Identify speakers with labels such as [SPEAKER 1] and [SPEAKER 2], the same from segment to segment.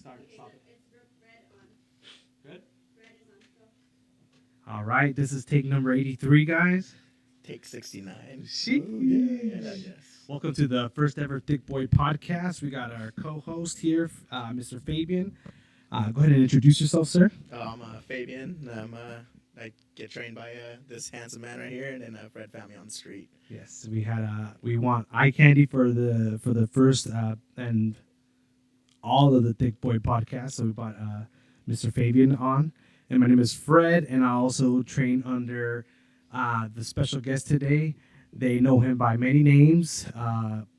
[SPEAKER 1] Start it. Stop it. Good. All right. This is take number 83, guys.
[SPEAKER 2] Take 69.
[SPEAKER 1] She.
[SPEAKER 2] Yes.
[SPEAKER 1] Welcome to the first ever Thick Boy podcast. We got our co-host here, Mr. Fabian. Go ahead and introduce yourself, sir.
[SPEAKER 2] I'm Fabian. I get trained by this handsome man right here, and then Fred found me on the street.
[SPEAKER 1] Yes, we want eye candy for the first and all of the Thick Boy podcasts. So we brought Mr. Fabian on, and my name is Fred, and I also train under the special guest today. They know him by many names.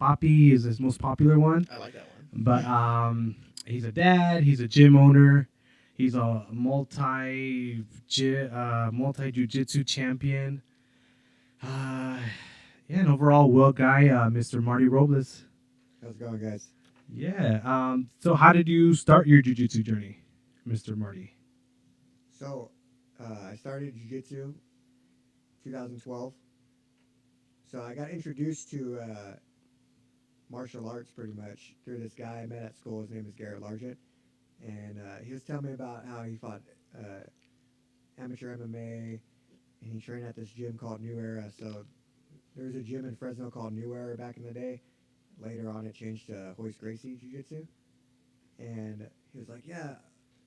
[SPEAKER 1] Papi is his most popular one,
[SPEAKER 2] I like that one.
[SPEAKER 1] but he's a dad. He's a gym owner. He's a multi jujitsu champion. Yeah, an overall well guy, Mr. Marty Robles.
[SPEAKER 3] How's it going, guys?
[SPEAKER 1] Yeah. So how did you start your jujitsu journey, Mr. Marty?
[SPEAKER 3] So, I started jiu-jitsu 2012. So I got introduced to martial arts pretty much through this guy I met at school. His name is Garrett Largent. And he was telling me about how he fought amateur MMA, and he trained at this gym called New Era. So there was a gym in Fresno called New Era back in the day. Later on, it changed to Hoist Gracie Jiu-Jitsu. And he was like, yeah,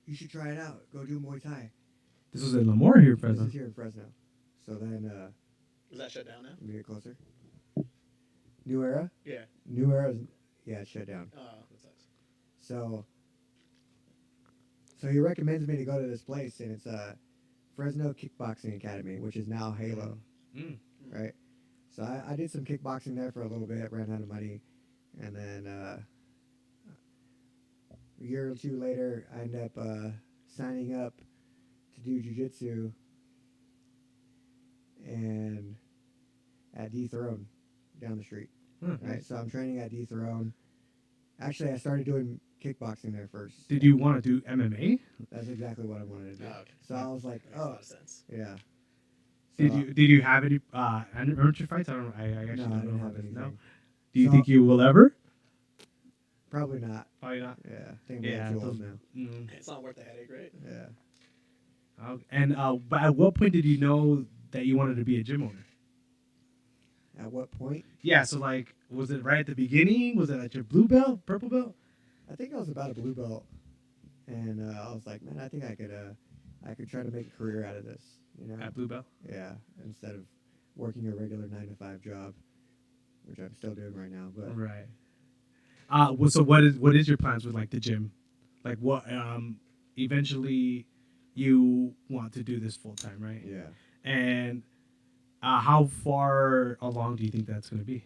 [SPEAKER 3] you should try it out. Go do Muay Thai.
[SPEAKER 1] This was in Lemoore here,
[SPEAKER 3] This
[SPEAKER 1] Fresno.
[SPEAKER 3] is here in Fresno. So then,
[SPEAKER 2] Is that shut down now?
[SPEAKER 3] let me get closer. New Era?
[SPEAKER 2] Yeah.
[SPEAKER 3] New Era, yeah, it's shut down.
[SPEAKER 2] Oh, that sucks.
[SPEAKER 3] So he recommends me to go to this place, and it's Fresno Kickboxing Academy, which is now Halo,
[SPEAKER 1] Mm.
[SPEAKER 3] right? So I did some kickboxing there for a little bit, ran out of money, and then a year or two later, I ended up signing up to do jiu-jitsu and at Dethrone down the street, right? So I'm training at Dethrone. Actually, I started doing kickboxing there first.
[SPEAKER 1] Did you want to do MMA?
[SPEAKER 3] That's exactly what I wanted to do.
[SPEAKER 2] Oh, okay.
[SPEAKER 3] So I was like,
[SPEAKER 2] Makes a
[SPEAKER 3] oh,
[SPEAKER 2] lot of sense.
[SPEAKER 3] yeah.
[SPEAKER 1] Did
[SPEAKER 3] So,
[SPEAKER 1] you have any amateur fights? I don't. I actually
[SPEAKER 3] No, I
[SPEAKER 1] don't know
[SPEAKER 3] didn't
[SPEAKER 1] about
[SPEAKER 3] have
[SPEAKER 1] this.
[SPEAKER 3] anything.
[SPEAKER 1] No. Do you
[SPEAKER 3] So-
[SPEAKER 1] think you will ever?
[SPEAKER 3] Probably not.
[SPEAKER 1] Probably not.
[SPEAKER 3] Yeah, I think I'm
[SPEAKER 1] Yeah.
[SPEAKER 3] too old now.
[SPEAKER 1] Mm.
[SPEAKER 2] It's not worth the headache, right?
[SPEAKER 3] Yeah.
[SPEAKER 1] And but at what point did you know that you wanted to be a gym owner?
[SPEAKER 3] At what point?
[SPEAKER 1] Yeah. So like, was it right at the beginning? Was it at your blue belt, purple belt?
[SPEAKER 3] I think I was about a blue belt, and I was like, man, I think I could try to make a career out of this. You know?
[SPEAKER 1] At blue belt.
[SPEAKER 3] Yeah. Instead of working a regular 9-to-5 job, which I'm still doing right now. But
[SPEAKER 1] Right. Well, so what is your plans with like the gym? Like what? Eventually, you want to do this full time, right?
[SPEAKER 3] yeah,
[SPEAKER 1] And how far along do you think that's going to be?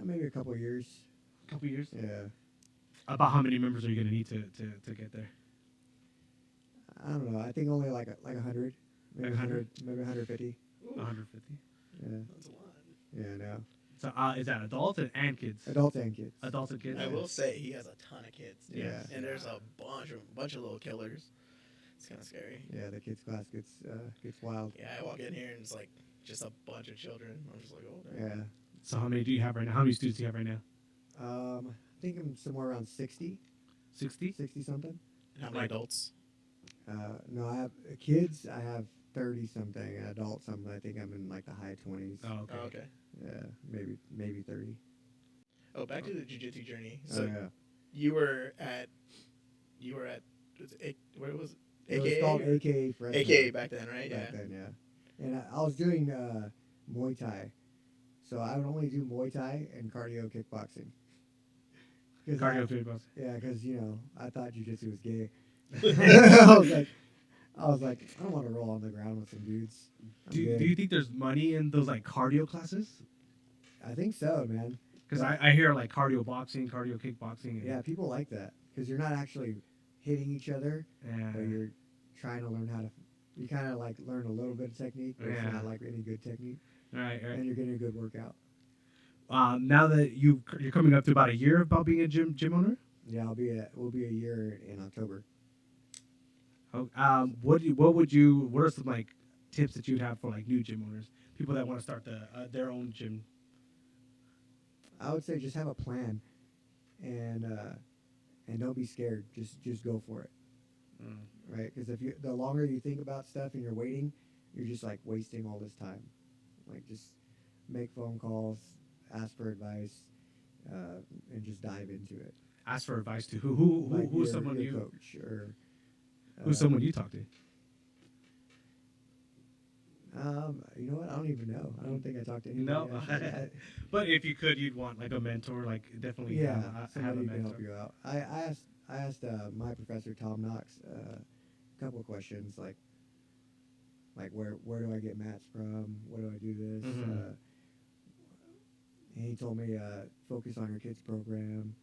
[SPEAKER 3] maybe a couple years.
[SPEAKER 1] A couple years.
[SPEAKER 3] Yeah.
[SPEAKER 1] About how many members are you going to need to get there?
[SPEAKER 3] I don't know. I think only like 100, maybe
[SPEAKER 1] 100?
[SPEAKER 3] 100, maybe 150.
[SPEAKER 2] Ooh,
[SPEAKER 1] 150.
[SPEAKER 3] Yeah.
[SPEAKER 2] that's a lot.
[SPEAKER 3] Yeah. No.
[SPEAKER 1] So is that adults and kids?
[SPEAKER 3] Adults and kids.
[SPEAKER 1] Adults and kids.
[SPEAKER 2] I will say he has a ton of kids. Dude.
[SPEAKER 3] Yeah.
[SPEAKER 2] And there's a bunch of little killers. It's kind of scary.
[SPEAKER 3] Yeah, the kids class gets wild.
[SPEAKER 2] Yeah, I walk in here and it's like just a bunch of children. I'm just like, oh, damn.
[SPEAKER 3] Yeah.
[SPEAKER 1] So how many do you have right now? How many students do you have right now?
[SPEAKER 3] I think I'm somewhere around 60,
[SPEAKER 1] 60.
[SPEAKER 3] 60 something.
[SPEAKER 2] And how many adults?
[SPEAKER 3] No, I have kids. I have 30 something. Adults, I think I'm in like the high 20s.
[SPEAKER 1] Oh, okay.
[SPEAKER 2] Oh, okay.
[SPEAKER 3] Yeah, maybe 30.
[SPEAKER 2] Oh, back to the jiu-jitsu journey.
[SPEAKER 3] Oh
[SPEAKER 2] So
[SPEAKER 3] yeah.
[SPEAKER 2] you were at where was it?
[SPEAKER 3] It was called AKA Fresno.
[SPEAKER 2] AKA back then, right?
[SPEAKER 3] Back
[SPEAKER 2] Yeah.
[SPEAKER 3] then, yeah. And I was doing Muay Thai, so I would only do Muay Thai and cardio kickboxing.
[SPEAKER 1] Cardio kickboxing.
[SPEAKER 3] Yeah, because I thought jiu-jitsu was gay. I was like, I don't want to roll on the ground with some dudes.
[SPEAKER 1] Do you think there's money in those like cardio classes?
[SPEAKER 3] I think so, man.
[SPEAKER 1] Because I hear like cardio boxing, cardio kickboxing.
[SPEAKER 3] Yeah, people like that because you're not actually hitting each other,
[SPEAKER 1] Yeah.
[SPEAKER 3] but you're trying to learn how to. You kind of like learn a little bit of technique, but
[SPEAKER 1] Yeah.
[SPEAKER 3] it's not like any good technique,
[SPEAKER 1] Right.
[SPEAKER 3] and you're getting a good workout.
[SPEAKER 1] Now that you're coming up to about a year about being a gym owner.
[SPEAKER 3] Yeah, we'll be a year in October.
[SPEAKER 1] What are some like tips that you'd have for like new gym owners, people that want to start their own gym?
[SPEAKER 3] I would say just have a plan, and and don't be scared. Just go for it,
[SPEAKER 1] Mm.
[SPEAKER 3] right? Because if you the longer you think about stuff and you're waiting, you're just like wasting all this time. Like just make phone calls, ask for advice, and just dive into it.
[SPEAKER 1] Ask for advice to who
[SPEAKER 3] Like
[SPEAKER 1] who's someone
[SPEAKER 3] your
[SPEAKER 1] you
[SPEAKER 3] coach or
[SPEAKER 1] who's someone you talk to?
[SPEAKER 3] You know what? I don't even know. I don't think I talked to anybody.
[SPEAKER 1] No,
[SPEAKER 3] Actually.
[SPEAKER 1] but if you could, you'd want like a mentor. Like definitely
[SPEAKER 3] Yeah,
[SPEAKER 1] have
[SPEAKER 3] somebody
[SPEAKER 1] a
[SPEAKER 3] who can
[SPEAKER 1] mentor.
[SPEAKER 3] help you out. I asked my professor Tom Knox a couple of questions like where do I get mats from? What do I do this?
[SPEAKER 1] Mhm.
[SPEAKER 3] And he told me focus on your kids program.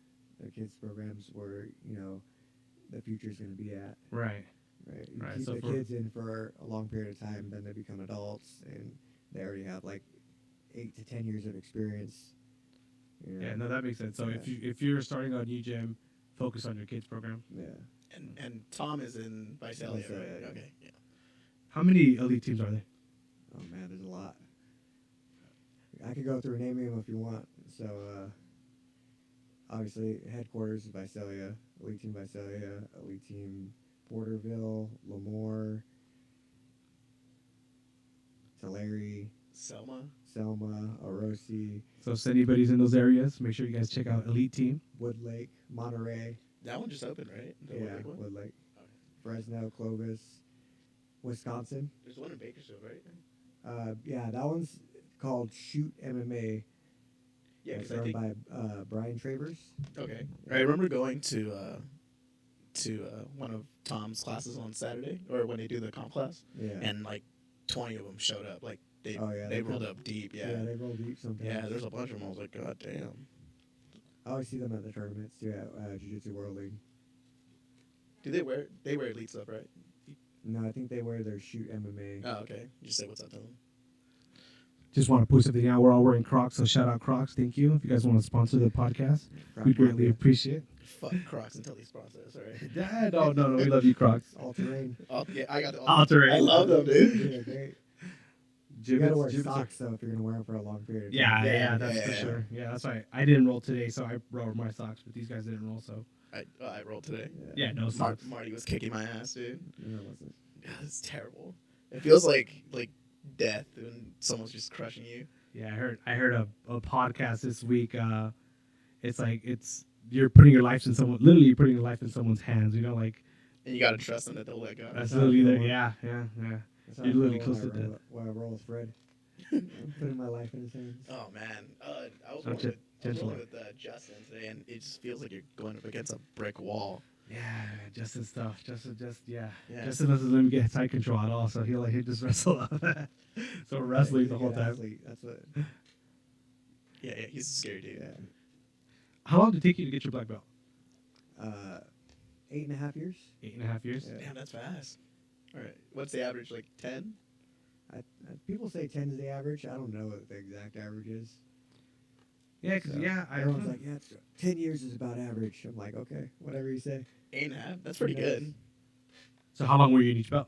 [SPEAKER 3] The kids programs where the future's going to be at.
[SPEAKER 1] Right.
[SPEAKER 3] Right, you
[SPEAKER 1] Right.
[SPEAKER 3] keep
[SPEAKER 1] So
[SPEAKER 3] the
[SPEAKER 1] for
[SPEAKER 3] kids in for a long period of time, then they become adults and they already have like 8 to 10 years of experience. You know?
[SPEAKER 1] yeah, no, that makes sense. So
[SPEAKER 3] Yeah.
[SPEAKER 1] if you're starting on new gym, focus on your kids program.
[SPEAKER 3] Yeah.
[SPEAKER 2] And Tom is in Visalia,
[SPEAKER 3] Visalia,
[SPEAKER 2] right?
[SPEAKER 3] yeah.
[SPEAKER 2] Okay, yeah.
[SPEAKER 1] How many elite teams are there?
[SPEAKER 3] Oh man, there's a lot. I could go through naming them if you want. So obviously headquarters is Visalia, Elite Team Visalia, Elite Team Porterville, Lemoore, Tulare,
[SPEAKER 2] Selma.
[SPEAKER 3] Selma, Orosi,
[SPEAKER 1] So if anybody's in those areas, make sure you guys check out Elite Team.
[SPEAKER 3] Woodlake, Monterey.
[SPEAKER 2] That one just opened, right? The
[SPEAKER 3] Yeah,
[SPEAKER 2] big one?
[SPEAKER 3] Woodlake,
[SPEAKER 2] Okay.
[SPEAKER 3] Fresno, Clovis, Wisconsin.
[SPEAKER 2] There's one in Bakersfield, right?
[SPEAKER 3] Yeah, that one's called Shoot MMA.
[SPEAKER 2] Yeah,
[SPEAKER 3] It's
[SPEAKER 2] because I
[SPEAKER 3] run
[SPEAKER 2] think.
[SPEAKER 3] by Brian Travers.
[SPEAKER 2] Okay. I remember going to one of Tom's classes on Saturday, or when they do the comp class,
[SPEAKER 3] Yeah.
[SPEAKER 2] and like 20 of them showed up. Like
[SPEAKER 3] Oh yeah,
[SPEAKER 2] they rolled
[SPEAKER 3] come-
[SPEAKER 2] up deep.
[SPEAKER 3] Yeah,
[SPEAKER 2] Yeah.
[SPEAKER 3] they roll deep sometimes.
[SPEAKER 2] Yeah, there's a bunch of them. I was like, God damn.
[SPEAKER 3] I always see them at the tournaments too at Jiu Jitsu World League.
[SPEAKER 2] Do they wear elite stuff, right?
[SPEAKER 3] No, I think they wear their Shoot MMA.
[SPEAKER 2] Oh, okay. You just say what's up to them.
[SPEAKER 1] Just want to post something out. We're all wearing Crocs, so shout out Crocs. Thank you. If you guys want to sponsor the podcast,
[SPEAKER 3] Croc
[SPEAKER 1] we greatly
[SPEAKER 3] Mafia.
[SPEAKER 1] appreciate.
[SPEAKER 2] Fuck Crocs until these process, right?
[SPEAKER 1] Yeah, no, we love you, Crocs.
[SPEAKER 3] All terrain.
[SPEAKER 2] Yeah, I got the
[SPEAKER 1] All-terrain.
[SPEAKER 2] I love them, dude.
[SPEAKER 3] Yeah, great. You gotta wear
[SPEAKER 1] Gibbets
[SPEAKER 3] socks though if you're gonna wear them for a long period of
[SPEAKER 1] Yeah,
[SPEAKER 3] time.
[SPEAKER 1] yeah, that's for
[SPEAKER 2] yeah.
[SPEAKER 1] sure. Yeah, that's why I didn't roll today, so I rode my socks, but these guys didn't roll, so
[SPEAKER 2] I rolled today.
[SPEAKER 1] yeah, no socks.
[SPEAKER 2] Marty was kicking my ass, dude.
[SPEAKER 3] No, it wasn't.
[SPEAKER 2] Yeah, it's terrible. It feels like death when someone's just crushing you.
[SPEAKER 1] Yeah, I heard a podcast this week. It's like you're putting your life in someone, literally you're putting your life in someone's hands. You know, like
[SPEAKER 2] And you gotta trust them that they'll let go.
[SPEAKER 1] that's
[SPEAKER 3] how I
[SPEAKER 1] literally
[SPEAKER 3] feel
[SPEAKER 1] there.
[SPEAKER 3] when-
[SPEAKER 1] Yeah.
[SPEAKER 3] That's how
[SPEAKER 1] You're
[SPEAKER 3] I feel
[SPEAKER 1] literally close to
[SPEAKER 3] when I
[SPEAKER 1] death.
[SPEAKER 3] roll, when I roll with Fred. I'm putting my life in his hands.
[SPEAKER 2] Oh man, I was
[SPEAKER 1] I'm
[SPEAKER 2] rolling with Justin today, and it just feels like you're going up against a brick wall.
[SPEAKER 1] Yeah, Justin stuff. Justin
[SPEAKER 2] Yeah.
[SPEAKER 1] Justin doesn't let me get side control at all, so he'll just wrestle up. So we're wrestling
[SPEAKER 3] He's
[SPEAKER 1] the
[SPEAKER 3] a
[SPEAKER 1] whole
[SPEAKER 3] good
[SPEAKER 1] time.
[SPEAKER 3] athlete. That's what.
[SPEAKER 2] Yeah, he's a scary dude.
[SPEAKER 3] Yeah.
[SPEAKER 1] How long did it take you to get your black belt?
[SPEAKER 3] 8.5 years.
[SPEAKER 1] 8.5 years.
[SPEAKER 3] Yeah.
[SPEAKER 2] Damn, that's fast. All right, what's the average? Like 10?
[SPEAKER 3] People say 10 is the average. I don't know what the exact average is.
[SPEAKER 1] Yeah, because
[SPEAKER 3] So,
[SPEAKER 1] I
[SPEAKER 3] everyone's
[SPEAKER 1] don't know.
[SPEAKER 3] like, yeah, 10 years is about average. I'm like, okay, whatever you say.
[SPEAKER 2] 8.5? That's pretty
[SPEAKER 3] Who knows?
[SPEAKER 2] good.
[SPEAKER 1] So how long were you in each belt?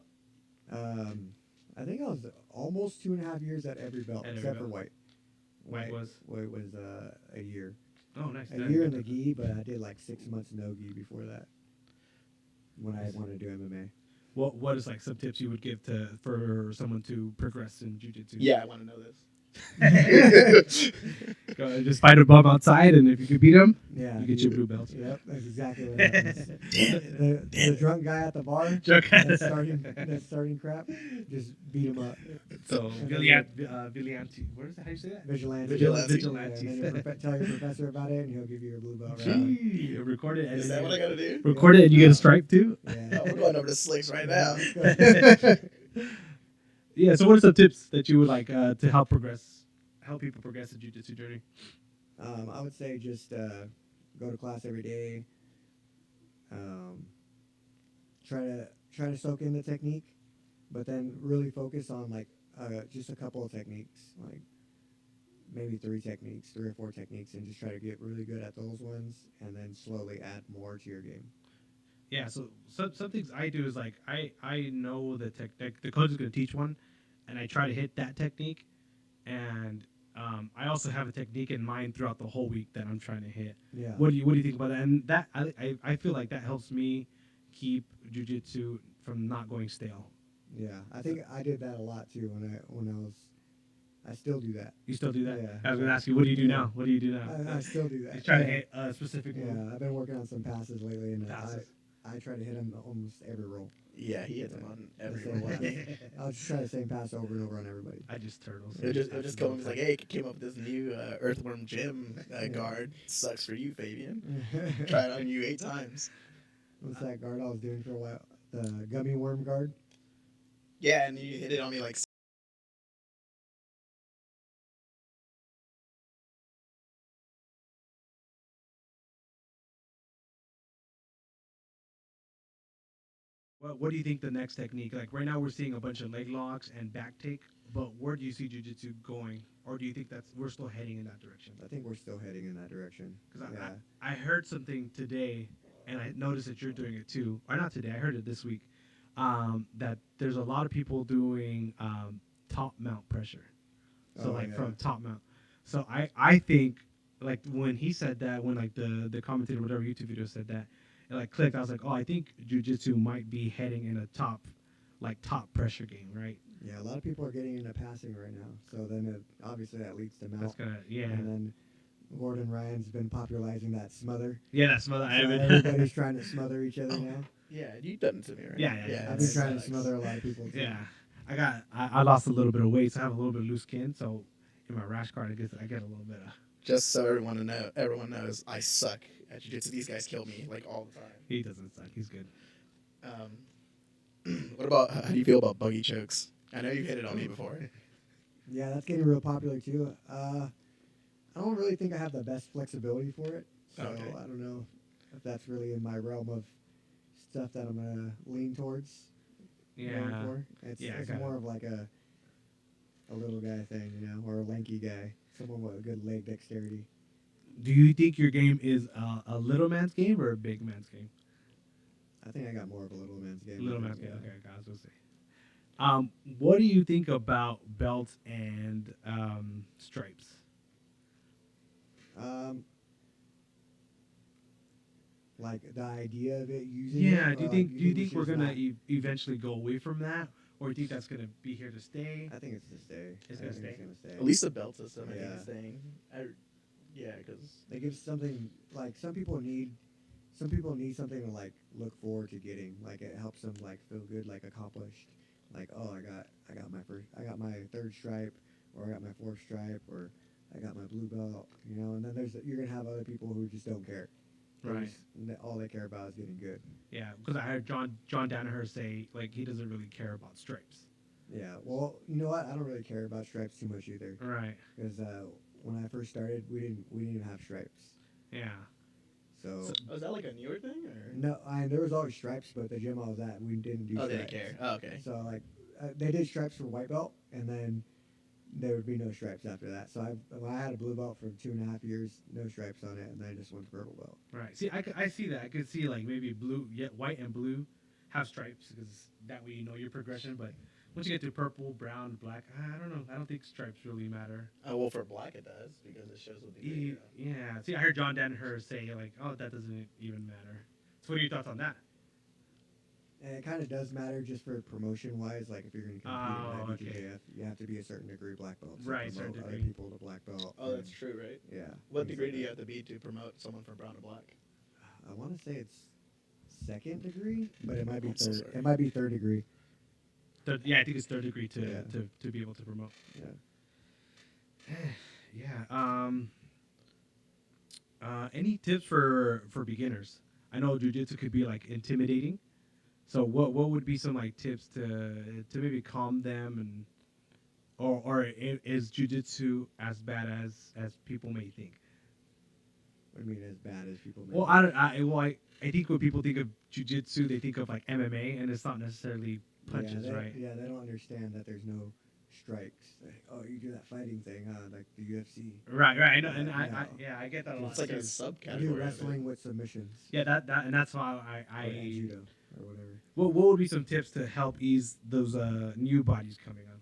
[SPEAKER 3] I think I was almost 2.5 years at every belt
[SPEAKER 1] At every
[SPEAKER 3] except for
[SPEAKER 1] belt.
[SPEAKER 3] white.
[SPEAKER 1] White was?
[SPEAKER 3] White was a year.
[SPEAKER 1] Oh, nice.
[SPEAKER 3] A year in the gi, but I did like 6 months no gi before that. When I wanted to do MMA.
[SPEAKER 1] What is like some tips you would give for someone to progress in jiu-jitsu?
[SPEAKER 2] Yeah, I want to know this.
[SPEAKER 1] Go, just fight a bum outside, and if you can beat him,
[SPEAKER 3] Yeah.
[SPEAKER 1] you get your blue belt.
[SPEAKER 3] Yep, that's exactly what happens.
[SPEAKER 2] Damn it.
[SPEAKER 3] The drunk guy at the bar
[SPEAKER 1] Joke.
[SPEAKER 3] that's starting crap, just beat him up.
[SPEAKER 1] So Villanti, what is that? How you say that?
[SPEAKER 3] Vigilante.
[SPEAKER 2] Vigilante.
[SPEAKER 3] Yeah, and then tell your professor about it, and he'll give you your blue belt. Right
[SPEAKER 1] Gee, record it. And
[SPEAKER 2] Is
[SPEAKER 1] then
[SPEAKER 2] that what I gotta do?
[SPEAKER 1] record it, and you get a stripe too.
[SPEAKER 3] Yeah.
[SPEAKER 2] Oh, we're going over to Slicks right now.
[SPEAKER 1] Yeah. So, what are some tips that you would like to help people progress the jiu-jitsu journey?
[SPEAKER 3] I would say just go to class every day. Try to soak in the technique, but then really focus on like just a couple of techniques, like maybe 3 or 4 techniques, and just try to get really good at those ones, and then slowly add more to your game.
[SPEAKER 1] Yeah. So some things I do is like I know the coach is going to teach one, and I try to hit that technique, and I also have a technique in mind throughout the whole week that I'm trying to hit.
[SPEAKER 3] Yeah.
[SPEAKER 1] What do you think about that? And that I feel like that helps me keep jujitsu from not going stale.
[SPEAKER 3] Yeah. I think I did that a lot too when I was. I still do that.
[SPEAKER 1] You still do that?
[SPEAKER 3] Yeah.
[SPEAKER 1] I was gonna ask you, what do you do
[SPEAKER 3] Yeah.
[SPEAKER 1] now? What do you do now?
[SPEAKER 3] I still do that.
[SPEAKER 1] You try to
[SPEAKER 3] Yeah.
[SPEAKER 1] hit a specific move.
[SPEAKER 3] Yeah, I've been working on some passes lately, and
[SPEAKER 1] Passes.
[SPEAKER 3] I try to hit them almost every roll.
[SPEAKER 2] Yeah, he hits him on every
[SPEAKER 3] same
[SPEAKER 2] one.
[SPEAKER 3] pass. I'll just try the same pass over and over on everybody.
[SPEAKER 1] I just turtles.
[SPEAKER 2] It'll just come and be like, hey, came up with this new Earthworm Gym guard. Sucks for you, Fabian. Try it on you 8 times.
[SPEAKER 3] What's that guard I was doing for a while? The gummy worm guard.
[SPEAKER 2] Yeah, and you hit it on me like.
[SPEAKER 1] What do you think the next technique? Like right now, we're seeing a bunch of leg locks and back take, but where do you see jujitsu going, or do you think that's we're still heading in that direction?
[SPEAKER 3] I think we're still heading in that direction.
[SPEAKER 1] Because
[SPEAKER 3] Yeah.
[SPEAKER 1] I heard something today, and I noticed that you're doing it too. Or not today, I heard it this week. That there's a lot of people doing top mount pressure. So
[SPEAKER 3] Oh,
[SPEAKER 1] like
[SPEAKER 3] yeah.
[SPEAKER 1] from top mount. So I think like when he said that, when like the commentator whatever YouTube video said that, it like clicked. I was like, oh, I think jujitsu might be heading in a top pressure game, right?
[SPEAKER 3] Yeah, a lot of people are getting into passing right now. So then obviously that leads to mount.
[SPEAKER 1] That's gonna
[SPEAKER 3] And then Gordon Ryan's been popularizing that smother.
[SPEAKER 1] yeah, that's mother.
[SPEAKER 3] So
[SPEAKER 1] I haven't.
[SPEAKER 3] everybody's trying to smother each other now.
[SPEAKER 2] Yeah, you've done it to me, right?
[SPEAKER 1] Yeah.
[SPEAKER 3] I've been trying to smother a lot of people too.
[SPEAKER 1] Yeah, I lost a little bit of weight, so I have a little bit of loose skin. So in my rash guard, I get a little bit of.
[SPEAKER 2] Just so everyone knows, I suck at jiu-jitsu. These guys kill me like all the time.
[SPEAKER 1] He doesn't suck. He's good.
[SPEAKER 2] What about how do you feel about buggy chokes? I know you've hit it on me before.
[SPEAKER 3] Yeah, that's getting real popular too. I don't really think I have the best flexibility for it. So
[SPEAKER 2] Okay.
[SPEAKER 3] I don't know if that's really in my realm of stuff that I'm gonna lean towards. going
[SPEAKER 1] Yeah.
[SPEAKER 3] for. It's
[SPEAKER 1] Yeah,
[SPEAKER 3] more of like a little guy thing, or a lanky guy, someone with a good leg dexterity.
[SPEAKER 1] Do you think your game is a little man's game or a big man's game?
[SPEAKER 3] I think I got more of a little man's game.
[SPEAKER 1] Little man's
[SPEAKER 3] Yeah.
[SPEAKER 1] game. Okay, I was gonna say. What do you think about belts and stripes?
[SPEAKER 3] Like the idea of it using.
[SPEAKER 1] Yeah.
[SPEAKER 3] it,
[SPEAKER 1] Do you
[SPEAKER 3] or,
[SPEAKER 1] think
[SPEAKER 3] like,
[SPEAKER 1] do you
[SPEAKER 3] we
[SPEAKER 1] think
[SPEAKER 3] should
[SPEAKER 1] we're
[SPEAKER 3] just
[SPEAKER 1] gonna
[SPEAKER 3] not-
[SPEAKER 1] eventually go away from that, or do you think that's gonna be here to stay?
[SPEAKER 3] I think it's to stay.
[SPEAKER 1] It's
[SPEAKER 3] I
[SPEAKER 1] gonna
[SPEAKER 3] think
[SPEAKER 1] stay?
[SPEAKER 3] It's gonna stay.
[SPEAKER 2] At least the belt system, I think,
[SPEAKER 3] Yeah.
[SPEAKER 2] is staying. Yeah, because
[SPEAKER 3] It gives something like some people need something to like look forward to getting. Like it helps them like feel good, like accomplished. Like, oh, I got my third stripe, or I got my fourth stripe, or I got my blue belt. And then you're gonna have other people who just don't care.
[SPEAKER 1] Right.
[SPEAKER 3] All they care about is getting good.
[SPEAKER 1] Yeah, because I heard John Danaher say like he doesn't really care about stripes.
[SPEAKER 3] Yeah. Well, you know what? I don't really care about stripes too much either.
[SPEAKER 1] Right.
[SPEAKER 3] Because when I first started, we didn't even have stripes.
[SPEAKER 1] Yeah.
[SPEAKER 3] So
[SPEAKER 2] is that like a newer thing or?
[SPEAKER 3] no, there was always stripes, but the gym I was at, we didn't do
[SPEAKER 2] Oh, they
[SPEAKER 3] stripes.
[SPEAKER 2] didn't care. Oh, okay.
[SPEAKER 3] So like they did stripes for white belt, and then there would be no stripes after that. So I had a blue belt for 2.5 years, no stripes on it, and then I just went to purple belt.
[SPEAKER 1] Right. See, I see that. I could see like maybe blue, white and blue have stripes because that way you know your progression. But once you get to purple, brown, black, I don't know. I don't think stripes really matter.
[SPEAKER 2] Oh, well, for black it does because it shows what they do.
[SPEAKER 1] Yeah. See, I heard John Danaher say like, oh, that doesn't even matter. So what are your thoughts on that?
[SPEAKER 3] And it kind of does matter just for promotion wise. Like if you're going to compete
[SPEAKER 1] Oh,
[SPEAKER 3] in
[SPEAKER 1] okay.
[SPEAKER 3] IBJJF, you have to be a certain degree black belt. To
[SPEAKER 1] Right,
[SPEAKER 3] promote
[SPEAKER 1] certain
[SPEAKER 3] other
[SPEAKER 1] degree.
[SPEAKER 3] people to black belt.
[SPEAKER 2] Oh,
[SPEAKER 3] and-
[SPEAKER 2] that's true, right?
[SPEAKER 3] Yeah.
[SPEAKER 2] What
[SPEAKER 3] things
[SPEAKER 2] degree
[SPEAKER 3] like
[SPEAKER 2] do you
[SPEAKER 3] that.
[SPEAKER 2] have to be to promote someone from brown to black?
[SPEAKER 3] I want to say it's second degree, but it might be
[SPEAKER 2] I'm so
[SPEAKER 3] third.
[SPEAKER 2] sorry.
[SPEAKER 3] It might be third degree.
[SPEAKER 1] Yeah, I think it's third degree to
[SPEAKER 3] Yeah.
[SPEAKER 1] to be able to promote.
[SPEAKER 3] Yeah.
[SPEAKER 1] Yeah. Any tips for beginners? I know jujitsu could be like intimidating. So what would be some like tips to maybe calm them and is jujitsu as bad as people may think?
[SPEAKER 3] What do you mean as bad as people?
[SPEAKER 1] Well, I don't. I think when people think of jujitsu, they think of like MMA, and it's not necessarily punches,
[SPEAKER 3] yeah,
[SPEAKER 1] right?
[SPEAKER 3] Yeah, they don't understand that there's no strikes. Like, oh, you do that fighting thing, huh? Like the UFC.
[SPEAKER 1] Right. I know, and
[SPEAKER 3] Yeah.
[SPEAKER 1] I get that a lot.
[SPEAKER 2] It's like
[SPEAKER 1] too.
[SPEAKER 2] a
[SPEAKER 3] You
[SPEAKER 2] subcategory.
[SPEAKER 3] do
[SPEAKER 2] of it.
[SPEAKER 3] wrestling with submissions.
[SPEAKER 1] Yeah, and that's why
[SPEAKER 3] Or judo or whatever.
[SPEAKER 1] What would be some tips to help ease those new bodies coming on?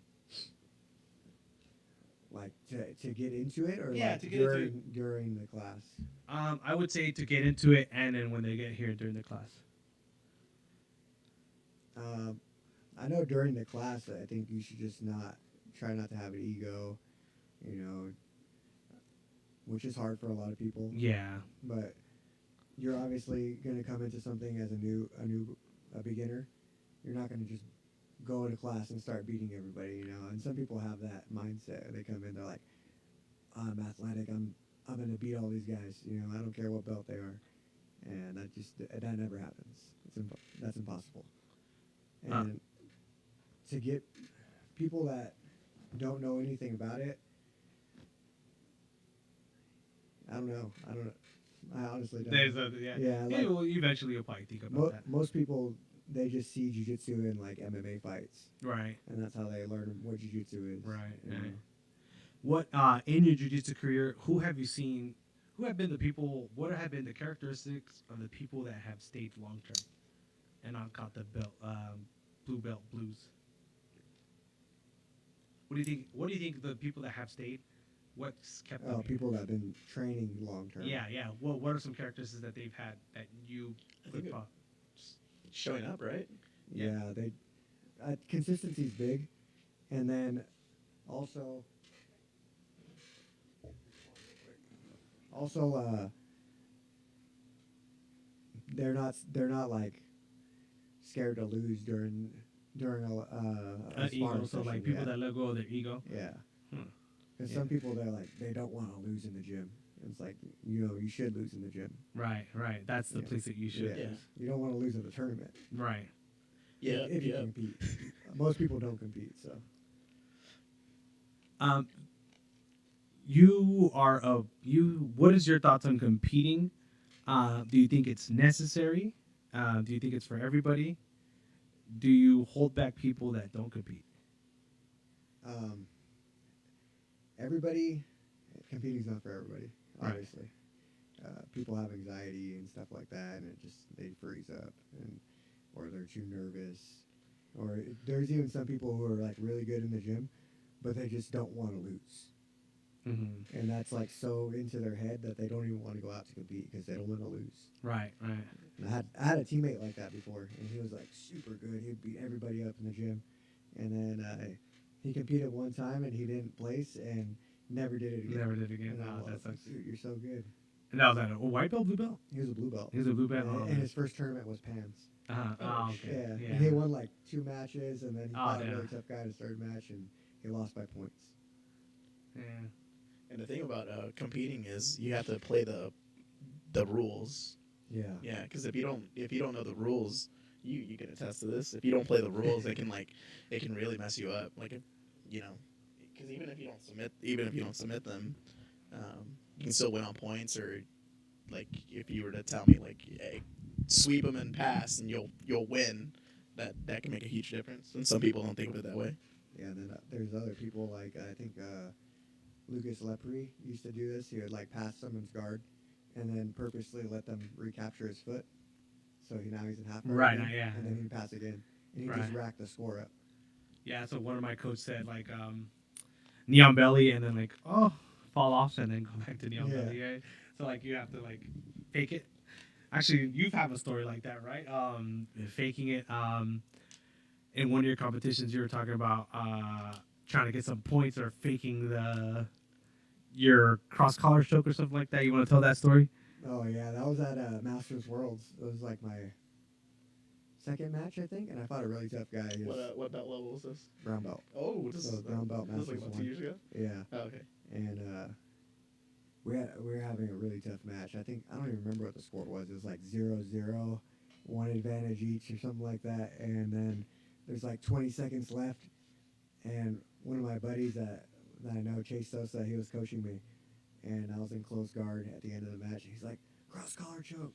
[SPEAKER 3] Like to get into it, or
[SPEAKER 1] Yeah,
[SPEAKER 3] like
[SPEAKER 1] to get into
[SPEAKER 3] during the class.
[SPEAKER 1] I would say to get into it, and then when they get here during the class.
[SPEAKER 3] Um, I know during the class, I think you should just not try not to have an ego, you know, which is hard for a lot of people.
[SPEAKER 1] Yeah.
[SPEAKER 3] But you're obviously going to come into something as a beginner. You're not going to just go into class and start beating everybody, you know. And some people have that mindset. They come in, they're like, I'm athletic. I'm going to beat all these guys. You know, I don't care what belt they are. And that never happens. That's impossible. And to get people that don't know anything about it, I don't know. I honestly don't. Yeah.
[SPEAKER 1] Yeah, well, eventually you'll probably think about that.
[SPEAKER 3] Most people, they just see jiu-jitsu in like MMA fights,
[SPEAKER 1] Right.
[SPEAKER 3] and that's how they learn what jiu-jitsu is.
[SPEAKER 1] Right.
[SPEAKER 3] You know?
[SPEAKER 1] What in your jiu-jitsu career? Who have you seen? Who have been the people? What have been the characteristics of the people that have stayed long term and not caught the belt, blue belt blues? What do you think? What do you think the people that have stayed? What's kept them?
[SPEAKER 3] People that have been training long term.
[SPEAKER 1] Yeah, yeah. Well, what are some characteristics that they've had that you would pop?
[SPEAKER 2] Showing up, right?
[SPEAKER 3] Yeah, they consistency's big, and then also they're not like scared to lose during a
[SPEAKER 1] Ego,
[SPEAKER 3] sparring
[SPEAKER 1] so
[SPEAKER 3] session.
[SPEAKER 1] like people that let go of their ego.
[SPEAKER 3] Yeah.
[SPEAKER 1] Hmm.
[SPEAKER 3] Because
[SPEAKER 1] Yeah.
[SPEAKER 3] some people, they're like, they don't want to lose in the gym. It's like, you know, you should lose in the gym.
[SPEAKER 1] Right, right. That's the
[SPEAKER 3] Yeah.
[SPEAKER 1] place that you should.
[SPEAKER 2] Yeah.
[SPEAKER 3] You don't want to lose at the tournament.
[SPEAKER 1] Right.
[SPEAKER 2] Yeah,
[SPEAKER 3] If you
[SPEAKER 2] yeah.
[SPEAKER 3] compete. Most people don't compete, so.
[SPEAKER 1] You are a you. What is your thoughts on competing? Do you think it's necessary? Do you think it's for everybody? Do you hold back people that don't compete?
[SPEAKER 3] Everybody, competing's not for everybody,
[SPEAKER 1] Right.
[SPEAKER 3] obviously. People have anxiety and stuff like that, and they freeze up, or they're too nervous. Or there's even some people who are like really good in the gym, but they just don't want to lose.
[SPEAKER 1] Mm-hmm.
[SPEAKER 3] And that's like so into their head that they don't even want to go out to compete because they don't want to lose.
[SPEAKER 1] Right, right.
[SPEAKER 3] And I had a teammate like that before, and he was like super good. He'd beat everybody up in the gym, and then he competed one time and he didn't place and never did it again.
[SPEAKER 1] Never did it again.
[SPEAKER 3] And I
[SPEAKER 1] Oh,
[SPEAKER 3] was
[SPEAKER 1] that
[SPEAKER 3] like,
[SPEAKER 1] sucks.
[SPEAKER 3] dude, you're so good.
[SPEAKER 1] And that was at a white belt, blue belt.
[SPEAKER 3] He was a blue belt.
[SPEAKER 1] He was a blue belt. Oh,
[SPEAKER 3] And his first tournament was Pans.
[SPEAKER 1] uh-huh. Oh, okay.
[SPEAKER 3] Yeah.
[SPEAKER 1] Yeah.
[SPEAKER 3] And he won like 2 matches, and then he fought a
[SPEAKER 1] yeah.
[SPEAKER 3] really tough guy in his third match, and he lost by points.
[SPEAKER 1] Yeah.
[SPEAKER 2] And the thing about competing is you have to play the rules.
[SPEAKER 3] Yeah.
[SPEAKER 2] Yeah, because if you don't know the rules, you can attest to this. If you don't play the rules, it can really mess you up. Like, you know, because even if you don't submit them, you can still win on points. Or like if you were to tell me like, hey, sweep them and pass, and you'll win. That can make a huge difference. And some people don't think of it that way.
[SPEAKER 3] Yeah. And then there's other people like I think Lucas Lepre used to do this. He would like pass someone's guard, and then purposely let them recapture his foot. So now he's in half guard.
[SPEAKER 1] Right,
[SPEAKER 3] again,
[SPEAKER 1] yeah.
[SPEAKER 3] And then he'd pass again, and he'd
[SPEAKER 1] Right.
[SPEAKER 3] just rack the score up.
[SPEAKER 1] Yeah, so one of my coaches said like neon belly and then like fall off and then go back to neon belly. Right? So like you have to like fake it. Actually, you've had a story like that, right? Faking it. In one of your competitions, you were talking about trying to get some points or faking your cross collar choke or something like that. You want to tell that story?
[SPEAKER 3] Oh yeah, that was at Masters Worlds. It was like my second match, I think, and I fought a really tough guy. He was
[SPEAKER 2] What belt level was this?
[SPEAKER 3] brown belt.
[SPEAKER 2] Oh, this
[SPEAKER 3] So
[SPEAKER 2] is
[SPEAKER 3] brown belt
[SPEAKER 2] This was like
[SPEAKER 3] Masters
[SPEAKER 2] about 2
[SPEAKER 3] one.
[SPEAKER 2] years ago.
[SPEAKER 3] Yeah,
[SPEAKER 2] Oh, okay.
[SPEAKER 3] and we were having a really tough match. I don't even remember what the score was. It was like 0-0, one advantage each or something like that. And then there's like 20 seconds left, and one of my buddies that I know, Chase Sosa, he was coaching me, and I was in close guard at the end of the match. And he's like, cross collar choke.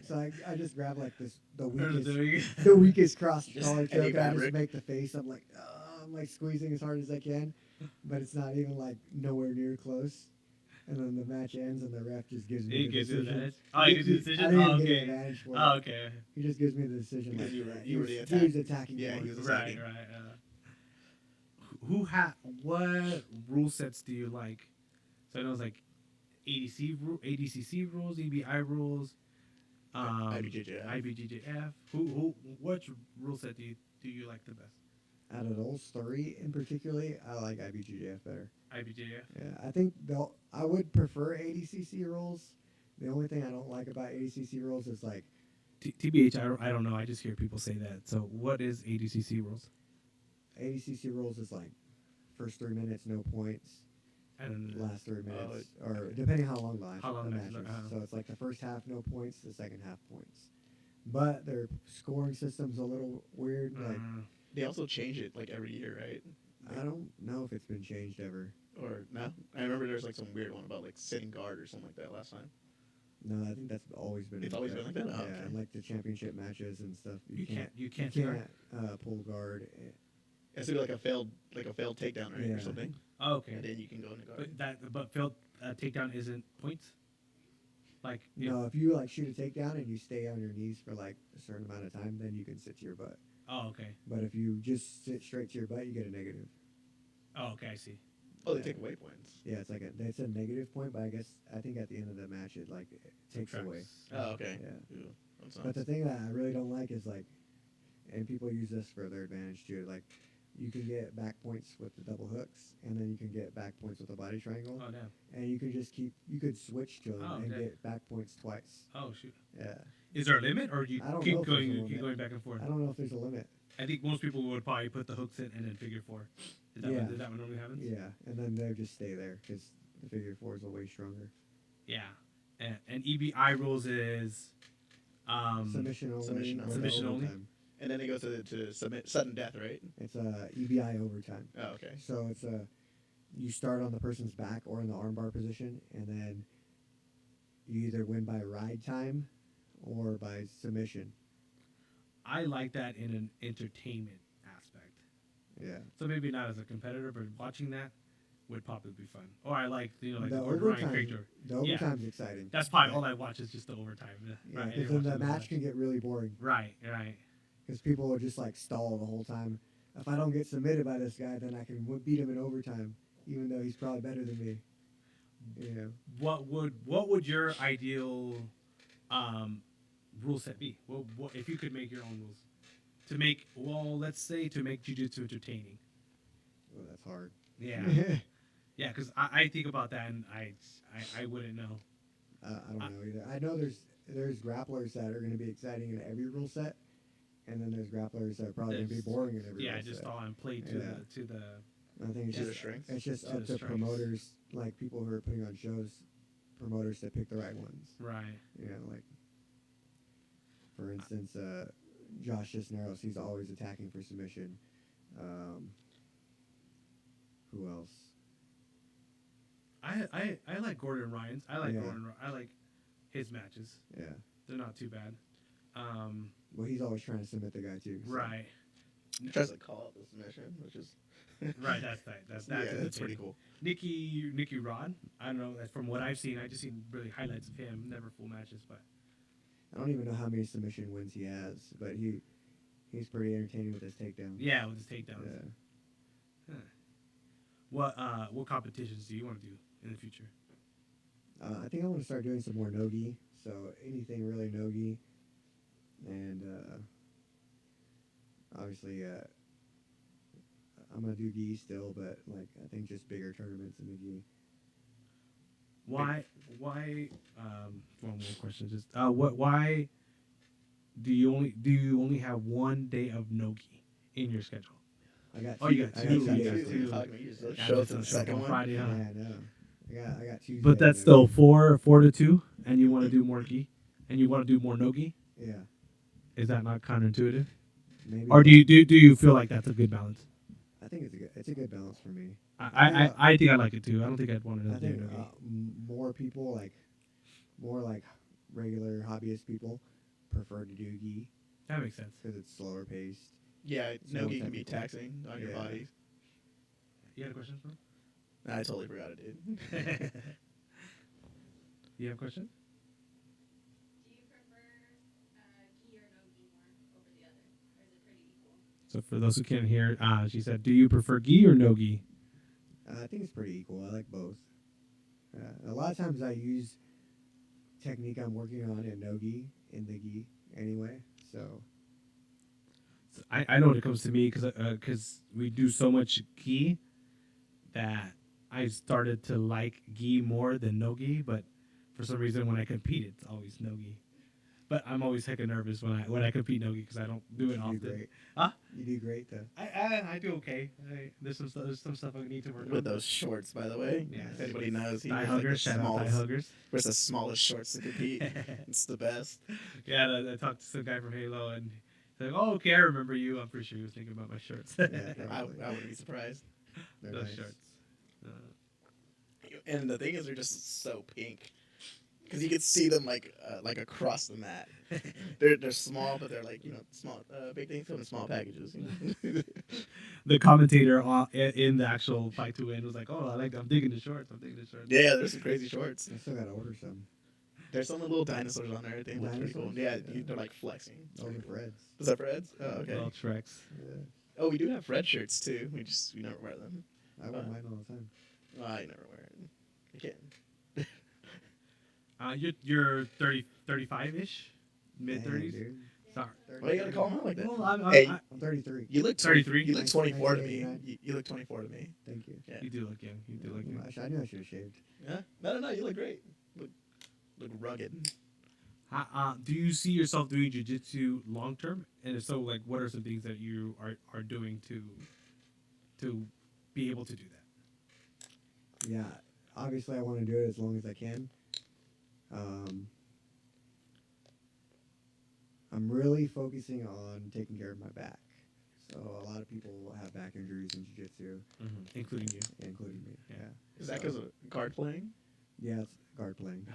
[SPEAKER 3] So I just grabbed like the weakest cross collar
[SPEAKER 2] Just any
[SPEAKER 3] choke. I just
[SPEAKER 2] fabric.
[SPEAKER 3] make the face. I'm like squeezing as hard as I can, but it's not even like nowhere near close. And then the match ends, and the ref just gives me
[SPEAKER 1] He
[SPEAKER 3] the
[SPEAKER 1] gives you the
[SPEAKER 3] decision.
[SPEAKER 1] advantage. Oh, he gives you the decision.
[SPEAKER 3] I didn't
[SPEAKER 1] Oh,
[SPEAKER 3] even get
[SPEAKER 1] okay.
[SPEAKER 3] an advantage for it.
[SPEAKER 1] Oh, okay.
[SPEAKER 3] He just gives me the decision.
[SPEAKER 2] Because
[SPEAKER 3] Like
[SPEAKER 2] you were
[SPEAKER 3] that.
[SPEAKER 2] the
[SPEAKER 3] He was attacking
[SPEAKER 2] Yeah,
[SPEAKER 3] more.
[SPEAKER 2] he was
[SPEAKER 1] Right,
[SPEAKER 2] attacking.
[SPEAKER 1] right. what rule sets do you like? So I know it's like ADCC rules, EBI rules,
[SPEAKER 2] IBJJF.
[SPEAKER 1] IBJJF. Who which rule set do you like the best?
[SPEAKER 3] Out of those three in particularly, I like IBGJF better.
[SPEAKER 1] IBJJF.
[SPEAKER 3] Yeah, I think I would prefer ADCC rules. The only thing I don't like about ADCC rules is like
[SPEAKER 1] TBH. I don't know. I just hear people say that. So what is ADCC rules?
[SPEAKER 3] ADCC rules is like first 3 minutes no points,
[SPEAKER 1] I don't know.
[SPEAKER 3] last 3 minutes, or depending how long
[SPEAKER 1] How long
[SPEAKER 3] the
[SPEAKER 1] the
[SPEAKER 3] match
[SPEAKER 1] match
[SPEAKER 3] is.
[SPEAKER 1] is, uh-huh.
[SPEAKER 3] So it's like the first half no points, the second half points. But their scoring system's a little weird. Like
[SPEAKER 2] They also change it like every year, right?
[SPEAKER 3] I don't know if it's been changed ever.
[SPEAKER 2] Or no? I remember there's like some weird one about like sitting guard or something like that last time.
[SPEAKER 3] No, I think that's always been.
[SPEAKER 2] It's always been like that? Oh,
[SPEAKER 3] Yeah,
[SPEAKER 2] okay.
[SPEAKER 3] and like the championship matches and stuff.
[SPEAKER 1] You can't
[SPEAKER 3] You
[SPEAKER 1] guard?
[SPEAKER 3] can't pull guard.
[SPEAKER 2] It has to be like a failed takedown, right,
[SPEAKER 3] Yeah.
[SPEAKER 2] or something.
[SPEAKER 1] Oh, okay.
[SPEAKER 2] And then you can go into guard.
[SPEAKER 1] But failed takedown isn't points. Like
[SPEAKER 3] No, if you like shoot a takedown and you stay on your knees for like a certain amount of time, then you can sit to your butt.
[SPEAKER 1] Oh, okay.
[SPEAKER 3] But if you just sit straight to your butt, you get a negative.
[SPEAKER 1] Oh, okay. I see.
[SPEAKER 2] Oh, they take away points.
[SPEAKER 3] Yeah, it's a negative point, but I think at the end of the match it takes away.
[SPEAKER 2] Oh, okay.
[SPEAKER 3] Yeah.
[SPEAKER 2] Ooh, that
[SPEAKER 3] But the
[SPEAKER 2] sucks.
[SPEAKER 3] thing that I really don't like is like, and people use this for their advantage too. Like, you can get back points with the double hooks, and then you can get back points with the body triangle,
[SPEAKER 1] Oh, damn.
[SPEAKER 3] and you can just you could switch to them
[SPEAKER 1] Oh,
[SPEAKER 3] and
[SPEAKER 1] damn.
[SPEAKER 3] get back points twice.
[SPEAKER 1] Oh, shoot.
[SPEAKER 3] Yeah.
[SPEAKER 1] Is there a limit, or you
[SPEAKER 3] I don't
[SPEAKER 1] keep
[SPEAKER 3] know if there's a
[SPEAKER 1] going? You
[SPEAKER 3] limit.
[SPEAKER 1] keep going back and forth.
[SPEAKER 3] I don't know if there's a limit.
[SPEAKER 1] I think most people would probably put the hooks in and then figure four. Is that,
[SPEAKER 3] Yeah.
[SPEAKER 1] is that what normally happens?
[SPEAKER 3] Yeah, and then they just stay there because the figure fours are way stronger.
[SPEAKER 1] Yeah. And EBI rules is
[SPEAKER 3] Submission only.
[SPEAKER 2] submission
[SPEAKER 3] with
[SPEAKER 2] only.
[SPEAKER 1] Submission only?
[SPEAKER 3] overtime.
[SPEAKER 2] And then they go to submit sudden death, right?
[SPEAKER 3] It's EBI overtime.
[SPEAKER 2] Oh, okay.
[SPEAKER 3] So it's you start on the person's back or in the armbar position, and then you either win by ride time or by submission.
[SPEAKER 1] I like that in an entertainment aspect.
[SPEAKER 3] Yeah.
[SPEAKER 1] So maybe not as a competitor, but watching that would probably be fun. Or I like like
[SPEAKER 3] the
[SPEAKER 1] the Ryan
[SPEAKER 3] overtime.
[SPEAKER 1] Victor.
[SPEAKER 3] The
[SPEAKER 1] Yeah.
[SPEAKER 3] overtime's exciting.
[SPEAKER 1] That's probably all I watch is just the overtime.
[SPEAKER 3] Yeah,
[SPEAKER 1] Right.
[SPEAKER 3] because then the match can get really boring
[SPEAKER 1] Right.
[SPEAKER 3] because people will just like stall the whole time. If I don't get submitted by this guy, then I can beat him in overtime, even though he's probably better than me. Yeah.
[SPEAKER 1] What would your ideal rule set be? What if you could make your own rules to make? Well, let's say to make jiu-jitsu entertaining.
[SPEAKER 3] Well, that's hard.
[SPEAKER 1] Yeah. Yeah, because I think about that and I wouldn't know.
[SPEAKER 3] I don't know either. I know there's grapplers that are going to be exciting in every rule set, and then there's grapplers that are probably going to be
[SPEAKER 1] There's-
[SPEAKER 3] boring in every
[SPEAKER 1] Yeah,
[SPEAKER 3] rule
[SPEAKER 1] just
[SPEAKER 3] set.
[SPEAKER 1] all on play to
[SPEAKER 3] Yeah.
[SPEAKER 1] the.
[SPEAKER 3] I think it's
[SPEAKER 2] To the
[SPEAKER 3] just
[SPEAKER 2] strengths?
[SPEAKER 3] it's just
[SPEAKER 1] To
[SPEAKER 3] up
[SPEAKER 1] the
[SPEAKER 3] to
[SPEAKER 1] strengths.
[SPEAKER 3] promoters, like people who are putting on shows, promoters to pick the right ones.
[SPEAKER 1] Right.
[SPEAKER 3] You know, like for instance, Josh Cisneros, he's always attacking for submission. Who else?
[SPEAKER 1] I like Gordon Ryan's. I like
[SPEAKER 3] Yeah.
[SPEAKER 1] I like his matches.
[SPEAKER 3] Yeah.
[SPEAKER 1] They're not too bad.
[SPEAKER 3] Well, he's always trying to submit the guy too. so-
[SPEAKER 1] Right.
[SPEAKER 2] He tries to call out the submission, which is
[SPEAKER 1] Right. That's tight. That's
[SPEAKER 2] yeah,
[SPEAKER 1] the
[SPEAKER 2] that's pretty
[SPEAKER 1] thing.
[SPEAKER 2] cool.
[SPEAKER 1] Nicky Rod. I don't know. From what I've seen, I just seen really highlights of him. Never full matches, but
[SPEAKER 3] I don't even know how many submission wins he has, but he's pretty entertaining with his takedowns.
[SPEAKER 1] yeah, with his takedowns.
[SPEAKER 3] Yeah.
[SPEAKER 1] What competitions do you want to do in the future?
[SPEAKER 3] I think I want to start doing some more no-gi, so anything really no-gi, and obviously I'm gonna do gi still, but like I think just bigger tournaments in the gi.
[SPEAKER 1] Why? One more question. Just why do you only have one day of nogi in your schedule?
[SPEAKER 3] I got
[SPEAKER 1] Oh,
[SPEAKER 3] two,
[SPEAKER 1] you got
[SPEAKER 3] I
[SPEAKER 1] two,
[SPEAKER 3] got
[SPEAKER 1] you
[SPEAKER 3] days.
[SPEAKER 1] got two.
[SPEAKER 2] Fuck me, you just
[SPEAKER 1] Yeah,
[SPEAKER 2] show it
[SPEAKER 1] that's
[SPEAKER 2] to the
[SPEAKER 1] on
[SPEAKER 2] second one.
[SPEAKER 1] Friday, huh?
[SPEAKER 3] Yeah, I know. I got Tuesday.
[SPEAKER 1] But that's
[SPEAKER 3] no-gi.
[SPEAKER 1] still 4 to 2, and you want to do more gi, and you want to do more nogi.
[SPEAKER 3] Yeah,
[SPEAKER 1] Is that not counterintuitive?
[SPEAKER 3] maybe.
[SPEAKER 1] Or do you feel like that's a good balance?
[SPEAKER 3] I think it's a good balance for me.
[SPEAKER 1] I think I like it too. I don't think I'd want
[SPEAKER 3] I
[SPEAKER 1] another day
[SPEAKER 3] think
[SPEAKER 1] of nogi.
[SPEAKER 3] more people more like regular hobbyist people prefer to do gi
[SPEAKER 1] That makes sense.
[SPEAKER 3] because it's slower paced.
[SPEAKER 2] Yeah,
[SPEAKER 3] It's more
[SPEAKER 2] nogi can be
[SPEAKER 3] technical.
[SPEAKER 2] taxing on your
[SPEAKER 3] Yeah.
[SPEAKER 2] body.
[SPEAKER 1] You had a question, bro?
[SPEAKER 2] Nah, I totally forgot it, dude.
[SPEAKER 1] You have a question?
[SPEAKER 4] Do you prefer gi or no gi more over the other, or is it pretty equal?
[SPEAKER 1] So for those who can't hear, she said, "Do you prefer gi or no gi?"
[SPEAKER 3] I think it's pretty equal. I like both. A lot of times I use technique I'm working on in no gi in the gi anyway. So
[SPEAKER 1] So I know when it comes to me because we do so much gi that I started to like gi more than no gi. But for some reason, when I compete, it's always no gi. But I'm always hecka nervous when I compete no gi because I don't do it
[SPEAKER 3] you do
[SPEAKER 1] often.
[SPEAKER 3] great.
[SPEAKER 1] Huh?
[SPEAKER 3] You do great though.
[SPEAKER 1] I do okay. There's some stuff I need to work
[SPEAKER 2] With
[SPEAKER 1] on.
[SPEAKER 2] those shorts, by the way.
[SPEAKER 1] Yes.
[SPEAKER 2] If anybody knows, he
[SPEAKER 1] Thigh
[SPEAKER 2] wears like the
[SPEAKER 1] huggers, shout out thigh
[SPEAKER 2] smallest,
[SPEAKER 1] huggers.
[SPEAKER 2] wears the smallest shorts to compete. It's the best.
[SPEAKER 1] Yeah, I talked to some guy from Halo and he's like, "Oh, okay, I remember you." I'm pretty sure he was thinking about my shirts.
[SPEAKER 3] Yeah,
[SPEAKER 2] I
[SPEAKER 3] probably.
[SPEAKER 2] wouldn't be surprised.
[SPEAKER 3] They're
[SPEAKER 1] Those
[SPEAKER 3] nice.
[SPEAKER 1] shirts.
[SPEAKER 2] And the thing is, they're just so pink. Because you can see them like across the mat. They're small, but they're like small. Big things come in small packages.
[SPEAKER 1] The commentator in the actual fight to win was like, "Oh, I'm digging the shorts. I'm digging the shorts."
[SPEAKER 2] Yeah, there's some crazy shorts.
[SPEAKER 3] I still gotta order some.
[SPEAKER 2] There's some little dinosaurs on there. I think look pretty cool.
[SPEAKER 3] Dinosaurs?
[SPEAKER 2] Yeah,
[SPEAKER 3] Yeah.
[SPEAKER 2] they're like flexing. It's
[SPEAKER 3] Those
[SPEAKER 2] pretty
[SPEAKER 3] are
[SPEAKER 2] cool.
[SPEAKER 3] Fred's.
[SPEAKER 2] Is that Fred's? Oh, okay.
[SPEAKER 1] Well, Shreks.
[SPEAKER 3] Yeah.
[SPEAKER 2] Oh, we do have Fred shirts too. We never wear them.
[SPEAKER 3] I wear mine all the time.
[SPEAKER 2] Well, I never wear it. I can't.
[SPEAKER 1] You're 35 ish, mid
[SPEAKER 3] Damn,
[SPEAKER 1] 30s.
[SPEAKER 3] dude.
[SPEAKER 1] Sorry.
[SPEAKER 2] Why you gotta call him out like that?
[SPEAKER 1] Well,
[SPEAKER 2] Hey,
[SPEAKER 3] I'm 33.
[SPEAKER 2] You look
[SPEAKER 1] 33?
[SPEAKER 2] You look 24 to me.
[SPEAKER 3] 1989.
[SPEAKER 2] You look 24 to me.
[SPEAKER 3] Thank you.
[SPEAKER 2] Yeah.
[SPEAKER 1] you do look young. You do look young.
[SPEAKER 3] I knew I should have shaved.
[SPEAKER 2] Yeah. No. You look great. Look rugged.
[SPEAKER 1] Do you see yourself doing jiu-jitsu long term? And if so, like, what are some things that you are doing to be able to do that?
[SPEAKER 3] Yeah, obviously I want to do it as long as I can. I'm really focusing on taking care of my back. So a lot of people have back injuries in jiu-jitsu,
[SPEAKER 1] Including you.
[SPEAKER 3] including me.
[SPEAKER 1] Yeah.
[SPEAKER 2] Is that because of guard playing?
[SPEAKER 3] Yeah, it's guard playing.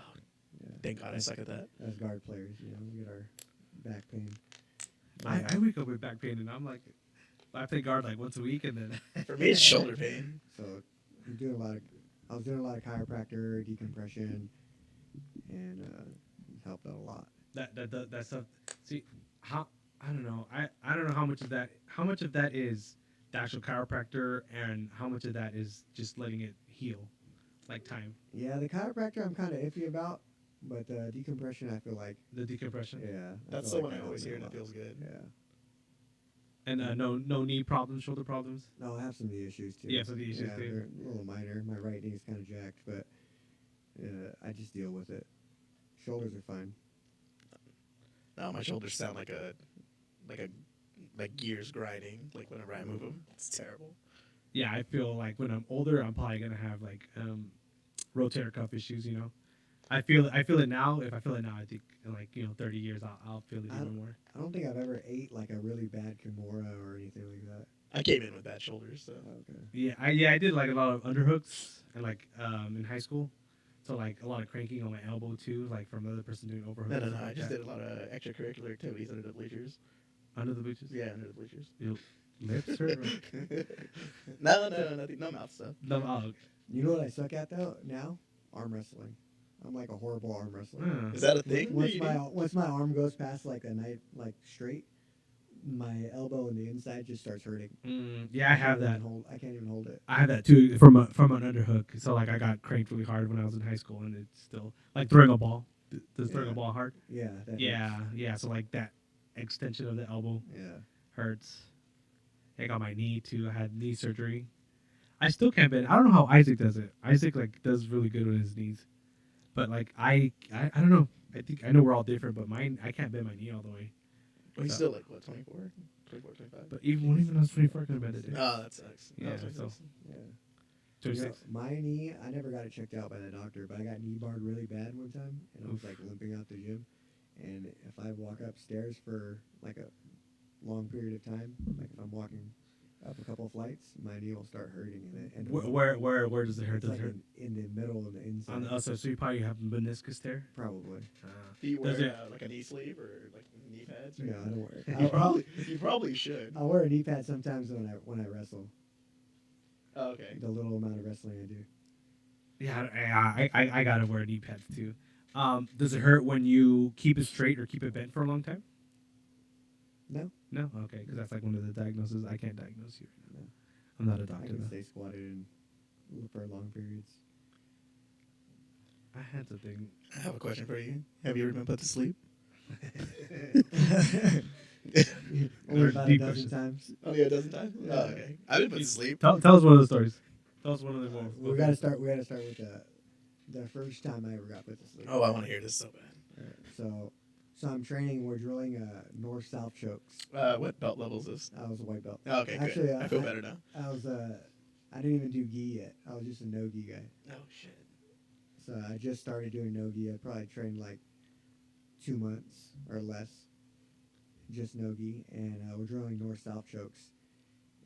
[SPEAKER 3] Yeah.
[SPEAKER 2] Thank God I suck at that.
[SPEAKER 3] As guard players, we get our back pain.
[SPEAKER 1] I wake up with back pain, and I'm like, I play guard like once a week, and then
[SPEAKER 2] For me, it's shoulder pain.
[SPEAKER 3] So I'm doing I was doing a lot of chiropractor, decompression, and it helped out a lot.
[SPEAKER 1] that stuff. See, how I don't know. I don't know how much of that is the actual chiropractor, and how much of that is just letting it heal, like time.
[SPEAKER 3] Yeah, the chiropractor I'm kind of iffy about, but the decompression I feel like,
[SPEAKER 1] The decompression.
[SPEAKER 3] yeah.
[SPEAKER 2] That's
[SPEAKER 3] feel
[SPEAKER 2] the one
[SPEAKER 3] that
[SPEAKER 2] I always
[SPEAKER 3] helped me
[SPEAKER 2] hear,
[SPEAKER 3] a
[SPEAKER 2] and it
[SPEAKER 3] lot.
[SPEAKER 2] feels good.
[SPEAKER 3] Yeah.
[SPEAKER 1] And no knee problems, shoulder problems.
[SPEAKER 3] No, I have some knee issues too.
[SPEAKER 1] Yeah, some knee issues
[SPEAKER 3] yeah,
[SPEAKER 1] too.
[SPEAKER 3] They're a little minor. My right knee's kind of jacked, but I just deal with it. Shoulders are fine.
[SPEAKER 2] No, my shoulders sound like gears grinding. Like whenever I move them, it's terrible.
[SPEAKER 1] Yeah, I feel like when I'm older, I'm probably gonna have like rotator cuff issues. You know, I feel it now. If I feel it now, I think in 30 years, I'll feel it even more.
[SPEAKER 3] I don't think I've ever ate like a really bad Kimura or anything like that.
[SPEAKER 2] I came in with bad shoulders, so
[SPEAKER 3] Okay.
[SPEAKER 1] Yeah, I did like a lot of underhooks and like in high school, so like a lot of cranking on my elbow too, like from another person doing overhooks.
[SPEAKER 2] no.
[SPEAKER 1] and stuff
[SPEAKER 2] I
[SPEAKER 1] like
[SPEAKER 2] just
[SPEAKER 1] that.
[SPEAKER 2] did a lot of extracurricular activities under the bleachers.
[SPEAKER 1] Under the bleachers.
[SPEAKER 2] Yeah, under the bleachers.
[SPEAKER 1] Your lips hurt. Or-
[SPEAKER 2] No, nothing, no mouth stuff.
[SPEAKER 1] no, oh, okay.
[SPEAKER 3] You know what I suck at though now? Arm wrestling. I'm like a horrible arm wrestler.
[SPEAKER 1] Huh.
[SPEAKER 2] Is that a thing?
[SPEAKER 3] Once my arm goes past like a night like straight, my elbow and the inside just starts hurting.
[SPEAKER 1] Yeah, I have that.
[SPEAKER 3] I can't even hold it.
[SPEAKER 1] I have that too from an underhook. So like I got cranked really hard when I was in high school, and it's still like throwing a ball. Does throwing a ball hard?
[SPEAKER 3] Yeah. That
[SPEAKER 1] Yeah,
[SPEAKER 3] hurts.
[SPEAKER 1] yeah. So like that extension of the elbow
[SPEAKER 3] Yeah.
[SPEAKER 1] hurts. I got my knee too. I had knee surgery. I still can't bend. I don't know how Isaac does it. Isaac like does really good with his knees, but like I don't know. I know we're all different, but mine I can't bend my knee all the way.
[SPEAKER 2] Well, he's still like what 24, 25.
[SPEAKER 1] But even when I was 24, I could have bended it.
[SPEAKER 2] Oh, that sucks.
[SPEAKER 1] Yeah,
[SPEAKER 2] Oh,
[SPEAKER 1] so-
[SPEAKER 3] Yeah.
[SPEAKER 1] 26.
[SPEAKER 3] My knee, I never got it checked out by the doctor, but I got knee barred really bad one time, and I was like limping out the gym. And if I walk upstairs for like a long period of time, like if I'm walking up a couple flights, my knee will start hurting. And
[SPEAKER 1] Where does it hurt?
[SPEAKER 3] it's
[SPEAKER 1] Does
[SPEAKER 3] like
[SPEAKER 1] it hurt?
[SPEAKER 3] in the middle and the inside.
[SPEAKER 1] On the outside, so you probably have meniscus tear.
[SPEAKER 3] Probably.
[SPEAKER 2] Do you
[SPEAKER 1] Does
[SPEAKER 2] wear
[SPEAKER 1] it-
[SPEAKER 2] like a knee sleeve or like knee pads? Or
[SPEAKER 3] Yeah, I don't wear it.
[SPEAKER 2] you probably should.
[SPEAKER 3] I wear a knee pad sometimes when I wrestle.
[SPEAKER 2] Oh, okay.
[SPEAKER 3] The little amount of wrestling I do.
[SPEAKER 1] Yeah, I gotta wear knee pads too. Does it hurt when you keep it straight or keep it bent for a long time?
[SPEAKER 3] No.
[SPEAKER 1] No, okay, because that's like one of the diagnoses. I can't diagnose you.
[SPEAKER 3] No.
[SPEAKER 1] I'm not a
[SPEAKER 3] I
[SPEAKER 1] doctor.
[SPEAKER 3] can
[SPEAKER 1] Though.
[SPEAKER 3] stay squatted for long periods.
[SPEAKER 1] I had something.
[SPEAKER 2] I have a question for you. Have you ever been put to sleep?
[SPEAKER 3] Only about a
[SPEAKER 1] Deep
[SPEAKER 3] dozen
[SPEAKER 1] question.
[SPEAKER 3] times.
[SPEAKER 2] Only a dozen times?
[SPEAKER 3] Yeah.
[SPEAKER 2] Oh, okay. I've been put to sleep.
[SPEAKER 1] Tell us one of the stories. Tell us one of the more.
[SPEAKER 3] We gotta start. We gotta start with the first time I ever got put to sleep.
[SPEAKER 2] Oh, I want to hear this so bad.
[SPEAKER 3] Alright, so I'm training. We're drilling north-south chokes.
[SPEAKER 2] What belt level is this?
[SPEAKER 3] I was a white belt.
[SPEAKER 2] Oh, okay,
[SPEAKER 3] Actually,
[SPEAKER 2] good. I feel better now.
[SPEAKER 3] I was I didn't even do gi yet. I was just a no gi guy.
[SPEAKER 2] Oh, shit.
[SPEAKER 3] So I just started doing no gi. I probably trained like 2 months or less, just no gi, and we're drilling north-south chokes.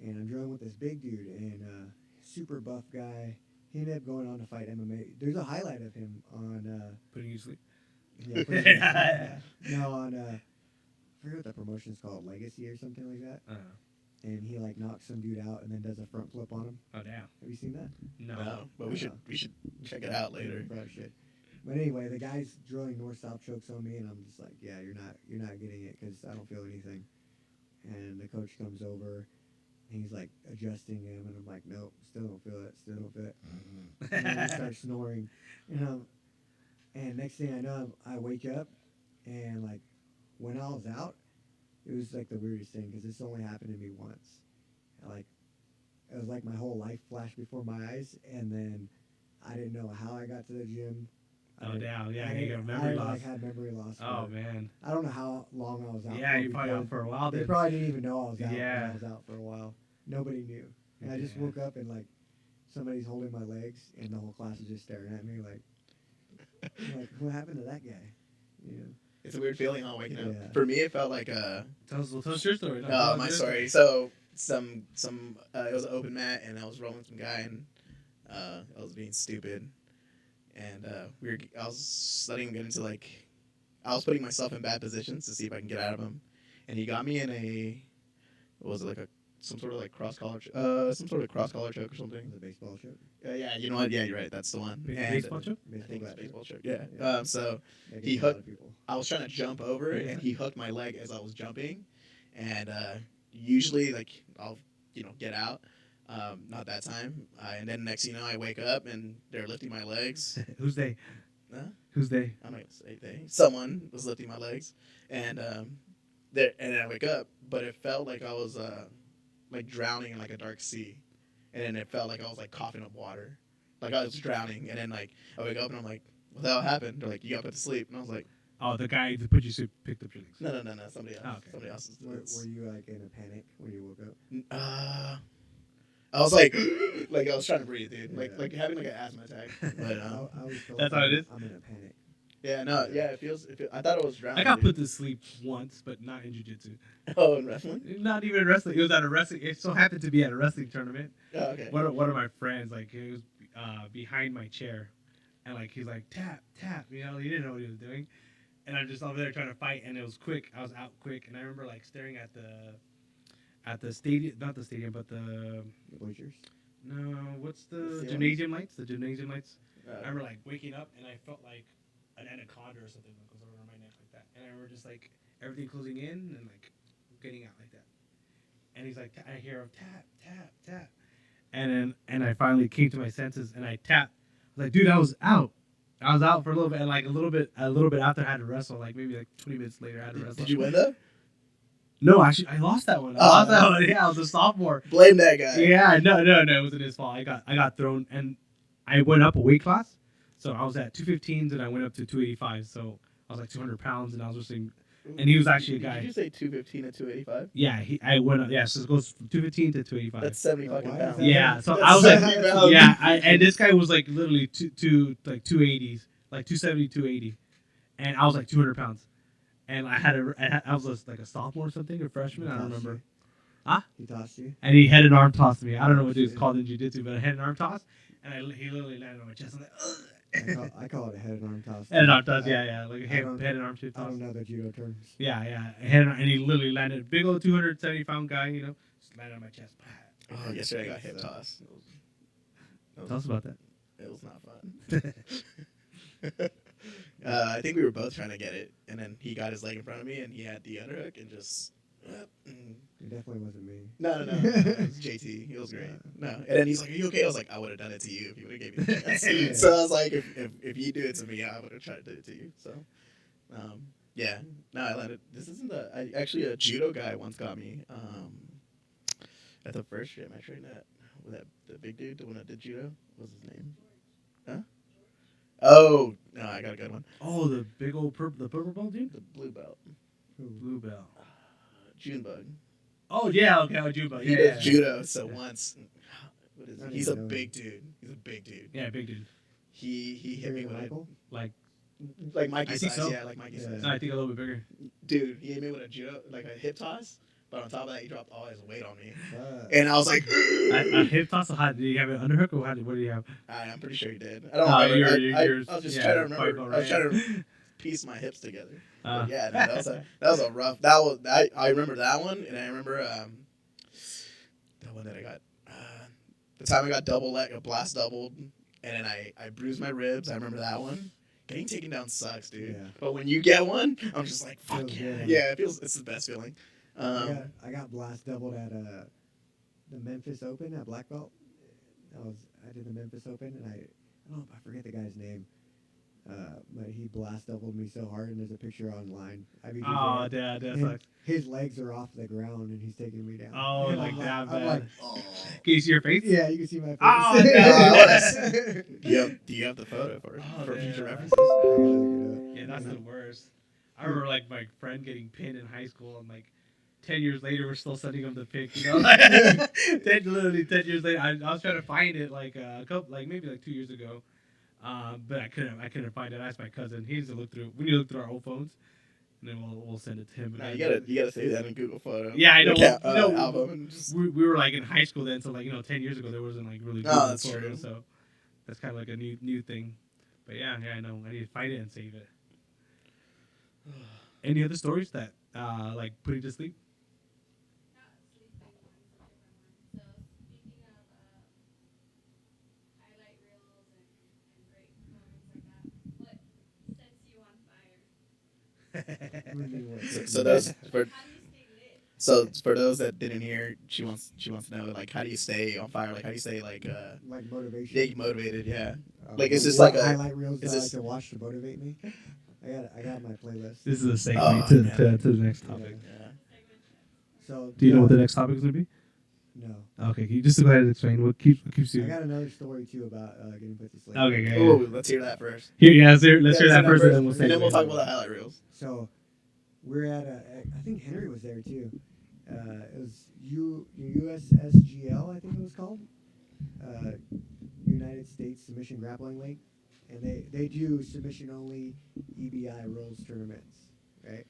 [SPEAKER 3] And I'm drilling with this big dude and super buff guy. He ended up going on to fight MMA. There's a highlight of him on
[SPEAKER 1] Putting you to sleep.
[SPEAKER 3] yeah, no on I forget what the promotion's called, Legacy or something like that. And he like knocks some dude out and then does a front flip on him.
[SPEAKER 1] Oh damn.
[SPEAKER 3] Have you seen that?
[SPEAKER 1] No.
[SPEAKER 2] But we should check it out later.
[SPEAKER 3] Probably should. But anyway, the guy's drilling north-south chokes on me, and I'm just like, yeah, you're not getting it because I don't feel anything. And the coach comes over, and he's like adjusting him, and I'm like, nope, still don't feel it, still don't feel it. And then he starts snoring, and next thing I know, I wake up, and like when I was out, it was like the weirdest thing because this only happened to me once. Like it was like my whole life flashed before my eyes, and then I didn't know how I got to the gym.
[SPEAKER 1] Oh damn. Yeah,
[SPEAKER 3] I,
[SPEAKER 1] you got memory loss.
[SPEAKER 3] Like, had memory loss.
[SPEAKER 1] Oh man.
[SPEAKER 3] I don't know how long I was out.
[SPEAKER 1] Yeah,
[SPEAKER 3] for
[SPEAKER 1] you probably
[SPEAKER 3] before-
[SPEAKER 1] out for a while.
[SPEAKER 3] They
[SPEAKER 1] Then.
[SPEAKER 3] probably didn't even know I was out.
[SPEAKER 1] Yeah.
[SPEAKER 3] When I was out for a while. Nobody knew. And I just
[SPEAKER 1] Yeah.
[SPEAKER 3] woke up and like somebody's holding my legs, and the whole class is just staring at me like, I'm like, what happened to that guy? You know.
[SPEAKER 2] It's a weird feeling on waking up.
[SPEAKER 3] Yeah.
[SPEAKER 2] For me, it felt like
[SPEAKER 1] Tell us your story.
[SPEAKER 2] my story. So it was an open mat, and I was rolling some guy, and I was being stupid, and I was letting him get into I was putting myself in bad positions to see if I can get out of him, and he got me in what was it, like some sort of cross collar choke or something.
[SPEAKER 3] It was a baseball choke.
[SPEAKER 2] Yeah, you know what? Yeah, you're right. That's the one.
[SPEAKER 1] Baseball choke?
[SPEAKER 2] I think it's
[SPEAKER 3] bat
[SPEAKER 2] baseball
[SPEAKER 3] choke.
[SPEAKER 2] choke. Yeah.
[SPEAKER 3] Yeah.
[SPEAKER 2] So
[SPEAKER 3] That
[SPEAKER 2] he
[SPEAKER 3] gets a lot
[SPEAKER 2] hooked-
[SPEAKER 3] of people.
[SPEAKER 2] I was trying to jump over, and he hooked my leg as I was jumping, and usually I'll get out. Not that time. And then next thing you know, I wake up and they're lifting my legs.
[SPEAKER 1] Who's they?
[SPEAKER 2] Huh?
[SPEAKER 1] Who's they?
[SPEAKER 2] I'm not gonna say they. Someone was lifting my legs, and and then I wake up, but it felt like I was drowning in a dark sea, and then it felt like I was coughing up water, like I was drowning, and then I wake up and I'm like, what the hell happened? They're like, you got put to sleep, and I was like,
[SPEAKER 1] Oh, the guy that put you to picked up your legs.
[SPEAKER 2] no, somebody else.
[SPEAKER 1] Oh, okay.
[SPEAKER 2] Somebody else.
[SPEAKER 3] Were you in a panic when you woke up?
[SPEAKER 2] I was like I was trying to breathe, dude.
[SPEAKER 3] Yeah.
[SPEAKER 2] Like having an asthma attack. But
[SPEAKER 3] I always feel
[SPEAKER 1] That's
[SPEAKER 3] like
[SPEAKER 1] how it is?
[SPEAKER 3] I'm in a panic.
[SPEAKER 2] yeah, no, yeah, it feels. I thought it was drowning.
[SPEAKER 1] I got
[SPEAKER 2] dude.
[SPEAKER 1] put to sleep once, but not in jiu-jitsu.
[SPEAKER 2] Oh, in wrestling.
[SPEAKER 1] Not even wrestling. It was at a wrestling. It so happened to be at a wrestling tournament.
[SPEAKER 2] Oh, okay.
[SPEAKER 1] One of my friends, he was behind my chair, and he's like tap tap. He didn't know what he was doing, and I'm just over there trying to fight, and it was quick. I was out quick, and I remember staring at the stadium, not the stadium, but the
[SPEAKER 3] Bleachers.
[SPEAKER 1] no, what's
[SPEAKER 2] The
[SPEAKER 1] the
[SPEAKER 2] ceilings?
[SPEAKER 1] gymnasium lights? The gymnasium lights. I
[SPEAKER 2] Uh,
[SPEAKER 1] remember waking up, and I felt like an anaconda or something goes over my neck like that, and I remember just everything closing in and getting out like that. And he's like, I hear him tap, tap, tap. And I finally came to my senses and I tapped. I was like, dude, I was out. I was out for a little bit, and a little bit after I had to wrestle, maybe 20 minutes later I had to wrestle.
[SPEAKER 2] did you win though?
[SPEAKER 1] No, actually, I lost that one. Yeah, I was a sophomore.
[SPEAKER 2] Blame that guy.
[SPEAKER 1] Yeah, no, it wasn't his fault. I got thrown, and I went up a weight class. So I was at 215s, and I went up to 285. So I was 200 pounds, and I was wrestling. And he was actually a guy.
[SPEAKER 2] Did you say 215 and 285?
[SPEAKER 1] Yeah, I went up. Yeah, so it goes from 215 to 285.
[SPEAKER 2] That's 70
[SPEAKER 3] Why
[SPEAKER 2] fucking
[SPEAKER 3] is
[SPEAKER 2] pounds.
[SPEAKER 3] that?
[SPEAKER 1] Yeah, so
[SPEAKER 2] That's
[SPEAKER 1] I was
[SPEAKER 2] 70 pounds.
[SPEAKER 1] yeah, and this guy was literally 280s, 270, 280, and I was 200 pounds, and I was a sophomore or something, or freshman, I don't remember. Huh?
[SPEAKER 3] He tossed you.
[SPEAKER 1] And he had an arm toss to me. I don't know what it's called in jiu-jitsu, but I had an arm toss, and he literally landed on my chest. I'm like, ugh.
[SPEAKER 3] I call it a head and arm toss.
[SPEAKER 1] Head and arm toss, yeah,
[SPEAKER 3] I
[SPEAKER 1] head
[SPEAKER 3] don't-
[SPEAKER 1] and arm shoot
[SPEAKER 3] I
[SPEAKER 1] toss.
[SPEAKER 3] don't know the judo terms.
[SPEAKER 1] Yeah, and he literally landed, big old 270-pound guy, just landed on my chest.
[SPEAKER 2] Oh, yesterday I got hip toss.
[SPEAKER 1] Tell us about that.
[SPEAKER 2] It was not fun. I think we were both trying to get it, and then he got his leg in front of me, and he had the underhook and just
[SPEAKER 3] It definitely wasn't me.
[SPEAKER 2] No. It was JT. He was great. No. And then he's like, "Are you okay?" I was like, "I would have done it to you if you would have gave me the chance." So I was like, if you do it to me, I would have tried to do it to you. So, yeah. No, I landed. This isn't the. Actually, a judo guy once got me. At the first gym I trained at, with that the big dude, the one that did judo. What was his name? Huh? Oh no, I got a good one.
[SPEAKER 1] Oh, the big old the purple belt dude.
[SPEAKER 2] The blue belt,
[SPEAKER 1] Blue belt.
[SPEAKER 2] Junebug.
[SPEAKER 1] Oh yeah, okay, oh Juba.
[SPEAKER 2] He
[SPEAKER 1] Yeah,
[SPEAKER 2] does
[SPEAKER 1] yeah.
[SPEAKER 2] judo. So once, what is
[SPEAKER 3] I
[SPEAKER 2] it?
[SPEAKER 3] don't
[SPEAKER 2] He's a
[SPEAKER 3] even know
[SPEAKER 2] big dude. He's a big dude.
[SPEAKER 1] Yeah, big dude.
[SPEAKER 2] He hit me with it.
[SPEAKER 3] Michael?
[SPEAKER 1] Like,
[SPEAKER 2] Like Mikey
[SPEAKER 1] I think
[SPEAKER 2] size,
[SPEAKER 1] so.
[SPEAKER 2] yeah, like Mikey
[SPEAKER 3] Yeah.
[SPEAKER 2] size.
[SPEAKER 1] no, I think a little bit bigger.
[SPEAKER 2] Dude, he hit me with a judo, like a hip toss, but on top of that, he dropped all his weight on me,
[SPEAKER 3] Uh,
[SPEAKER 2] and I was like,
[SPEAKER 1] A hip toss. How did you have an underhook or what do you have?
[SPEAKER 2] I'm pretty sure he did. I don't
[SPEAKER 1] Oh,
[SPEAKER 2] remember.
[SPEAKER 1] you're
[SPEAKER 2] I was just
[SPEAKER 1] yeah,
[SPEAKER 2] trying to
[SPEAKER 1] quite
[SPEAKER 2] remember. I was
[SPEAKER 1] right.
[SPEAKER 2] trying to piece my hips together.
[SPEAKER 1] Uh,
[SPEAKER 2] But yeah, no, that was a rough. That was I remember that one, and I remember the one that I got. The time I got blast doubled, and then I bruised my ribs. I remember that one. Getting taken down sucks, dude.
[SPEAKER 3] Yeah.
[SPEAKER 2] But when you get one, I'm just like, fuck
[SPEAKER 3] Feels
[SPEAKER 2] yeah,
[SPEAKER 3] good, huh?
[SPEAKER 2] yeah. It's the best feeling.
[SPEAKER 3] I got blast doubled at the Memphis Open at black belt. I did the Memphis Open, and I don't know if I forget the guy's name, but he blast doubled me so hard, and there's a picture online.
[SPEAKER 1] oh, that
[SPEAKER 3] and
[SPEAKER 1] sucks.
[SPEAKER 3] his legs are off the ground, and he's taking me down.
[SPEAKER 1] Oh,
[SPEAKER 3] And
[SPEAKER 1] like
[SPEAKER 3] I'm
[SPEAKER 1] that
[SPEAKER 3] I'm
[SPEAKER 1] bad.
[SPEAKER 3] like, oh.
[SPEAKER 1] Can you see your face?
[SPEAKER 3] Yeah, you can see my face.
[SPEAKER 1] Oh, no.
[SPEAKER 2] Do you have the photo for future
[SPEAKER 1] yeah.
[SPEAKER 2] references?
[SPEAKER 3] I gotta look it up.
[SPEAKER 1] Yeah, that's the worst. I remember like my friend getting pinned in high school, and like 10 years later, we're still sending him the pic. You know, literally 10 years later, I was trying to find it like a couple, like maybe like 2 years ago, but I couldn't find it. I asked my cousin. He needs to look through. We need to look through our old phones, and then we'll send it to him.
[SPEAKER 2] No, you gotta save that in Google Photo.
[SPEAKER 1] Yeah, I know.
[SPEAKER 2] Album. And just,
[SPEAKER 1] we were like in high school then, so like 10 years ago there wasn't like really good
[SPEAKER 2] that's
[SPEAKER 1] photos,
[SPEAKER 2] true.
[SPEAKER 1] so that's kind of like a new thing. But yeah, I know. I need to find it and save it. Any other stories that like put you to sleep?
[SPEAKER 4] Not sleeping one's a different one. So speaking of highlight reels and great moments like that, what sets you on fire?
[SPEAKER 3] What do you mean, what?
[SPEAKER 2] so those for
[SPEAKER 4] How do you stay lit?
[SPEAKER 2] so for those that didn't hear, she wants to know like how do you stay on fire? Like how do you stay like
[SPEAKER 3] motivation.
[SPEAKER 2] stay motivated? Yeah.
[SPEAKER 3] Uh,
[SPEAKER 2] Like, is this
[SPEAKER 3] what
[SPEAKER 2] like a-
[SPEAKER 3] highlight reels
[SPEAKER 2] is
[SPEAKER 3] that I
[SPEAKER 2] this-
[SPEAKER 3] like to watch to motivate me? I got my playlist.
[SPEAKER 1] This is a segue
[SPEAKER 2] Oh,
[SPEAKER 1] to
[SPEAKER 2] man.
[SPEAKER 1] the next topic.
[SPEAKER 2] Yeah.
[SPEAKER 3] So
[SPEAKER 1] Do you know what the next topic is gonna be?
[SPEAKER 3] No.
[SPEAKER 1] Okay, can you just go ahead and explain what keeps
[SPEAKER 3] I
[SPEAKER 1] you?
[SPEAKER 3] got another story too about getting put to sleep.
[SPEAKER 1] Okay, okay.
[SPEAKER 2] Oh, let's hear that first.
[SPEAKER 1] Here, yeah, let's hear
[SPEAKER 2] Yeah,
[SPEAKER 1] that first, and then we'll
[SPEAKER 2] and then we'll
[SPEAKER 1] segue.
[SPEAKER 2] talk about the highlight reels.
[SPEAKER 3] So we're at I think Henry was there too. It was USSGL, I think it was called, United States Submission Grappling League, and they do submission only EBI rules tournaments, right?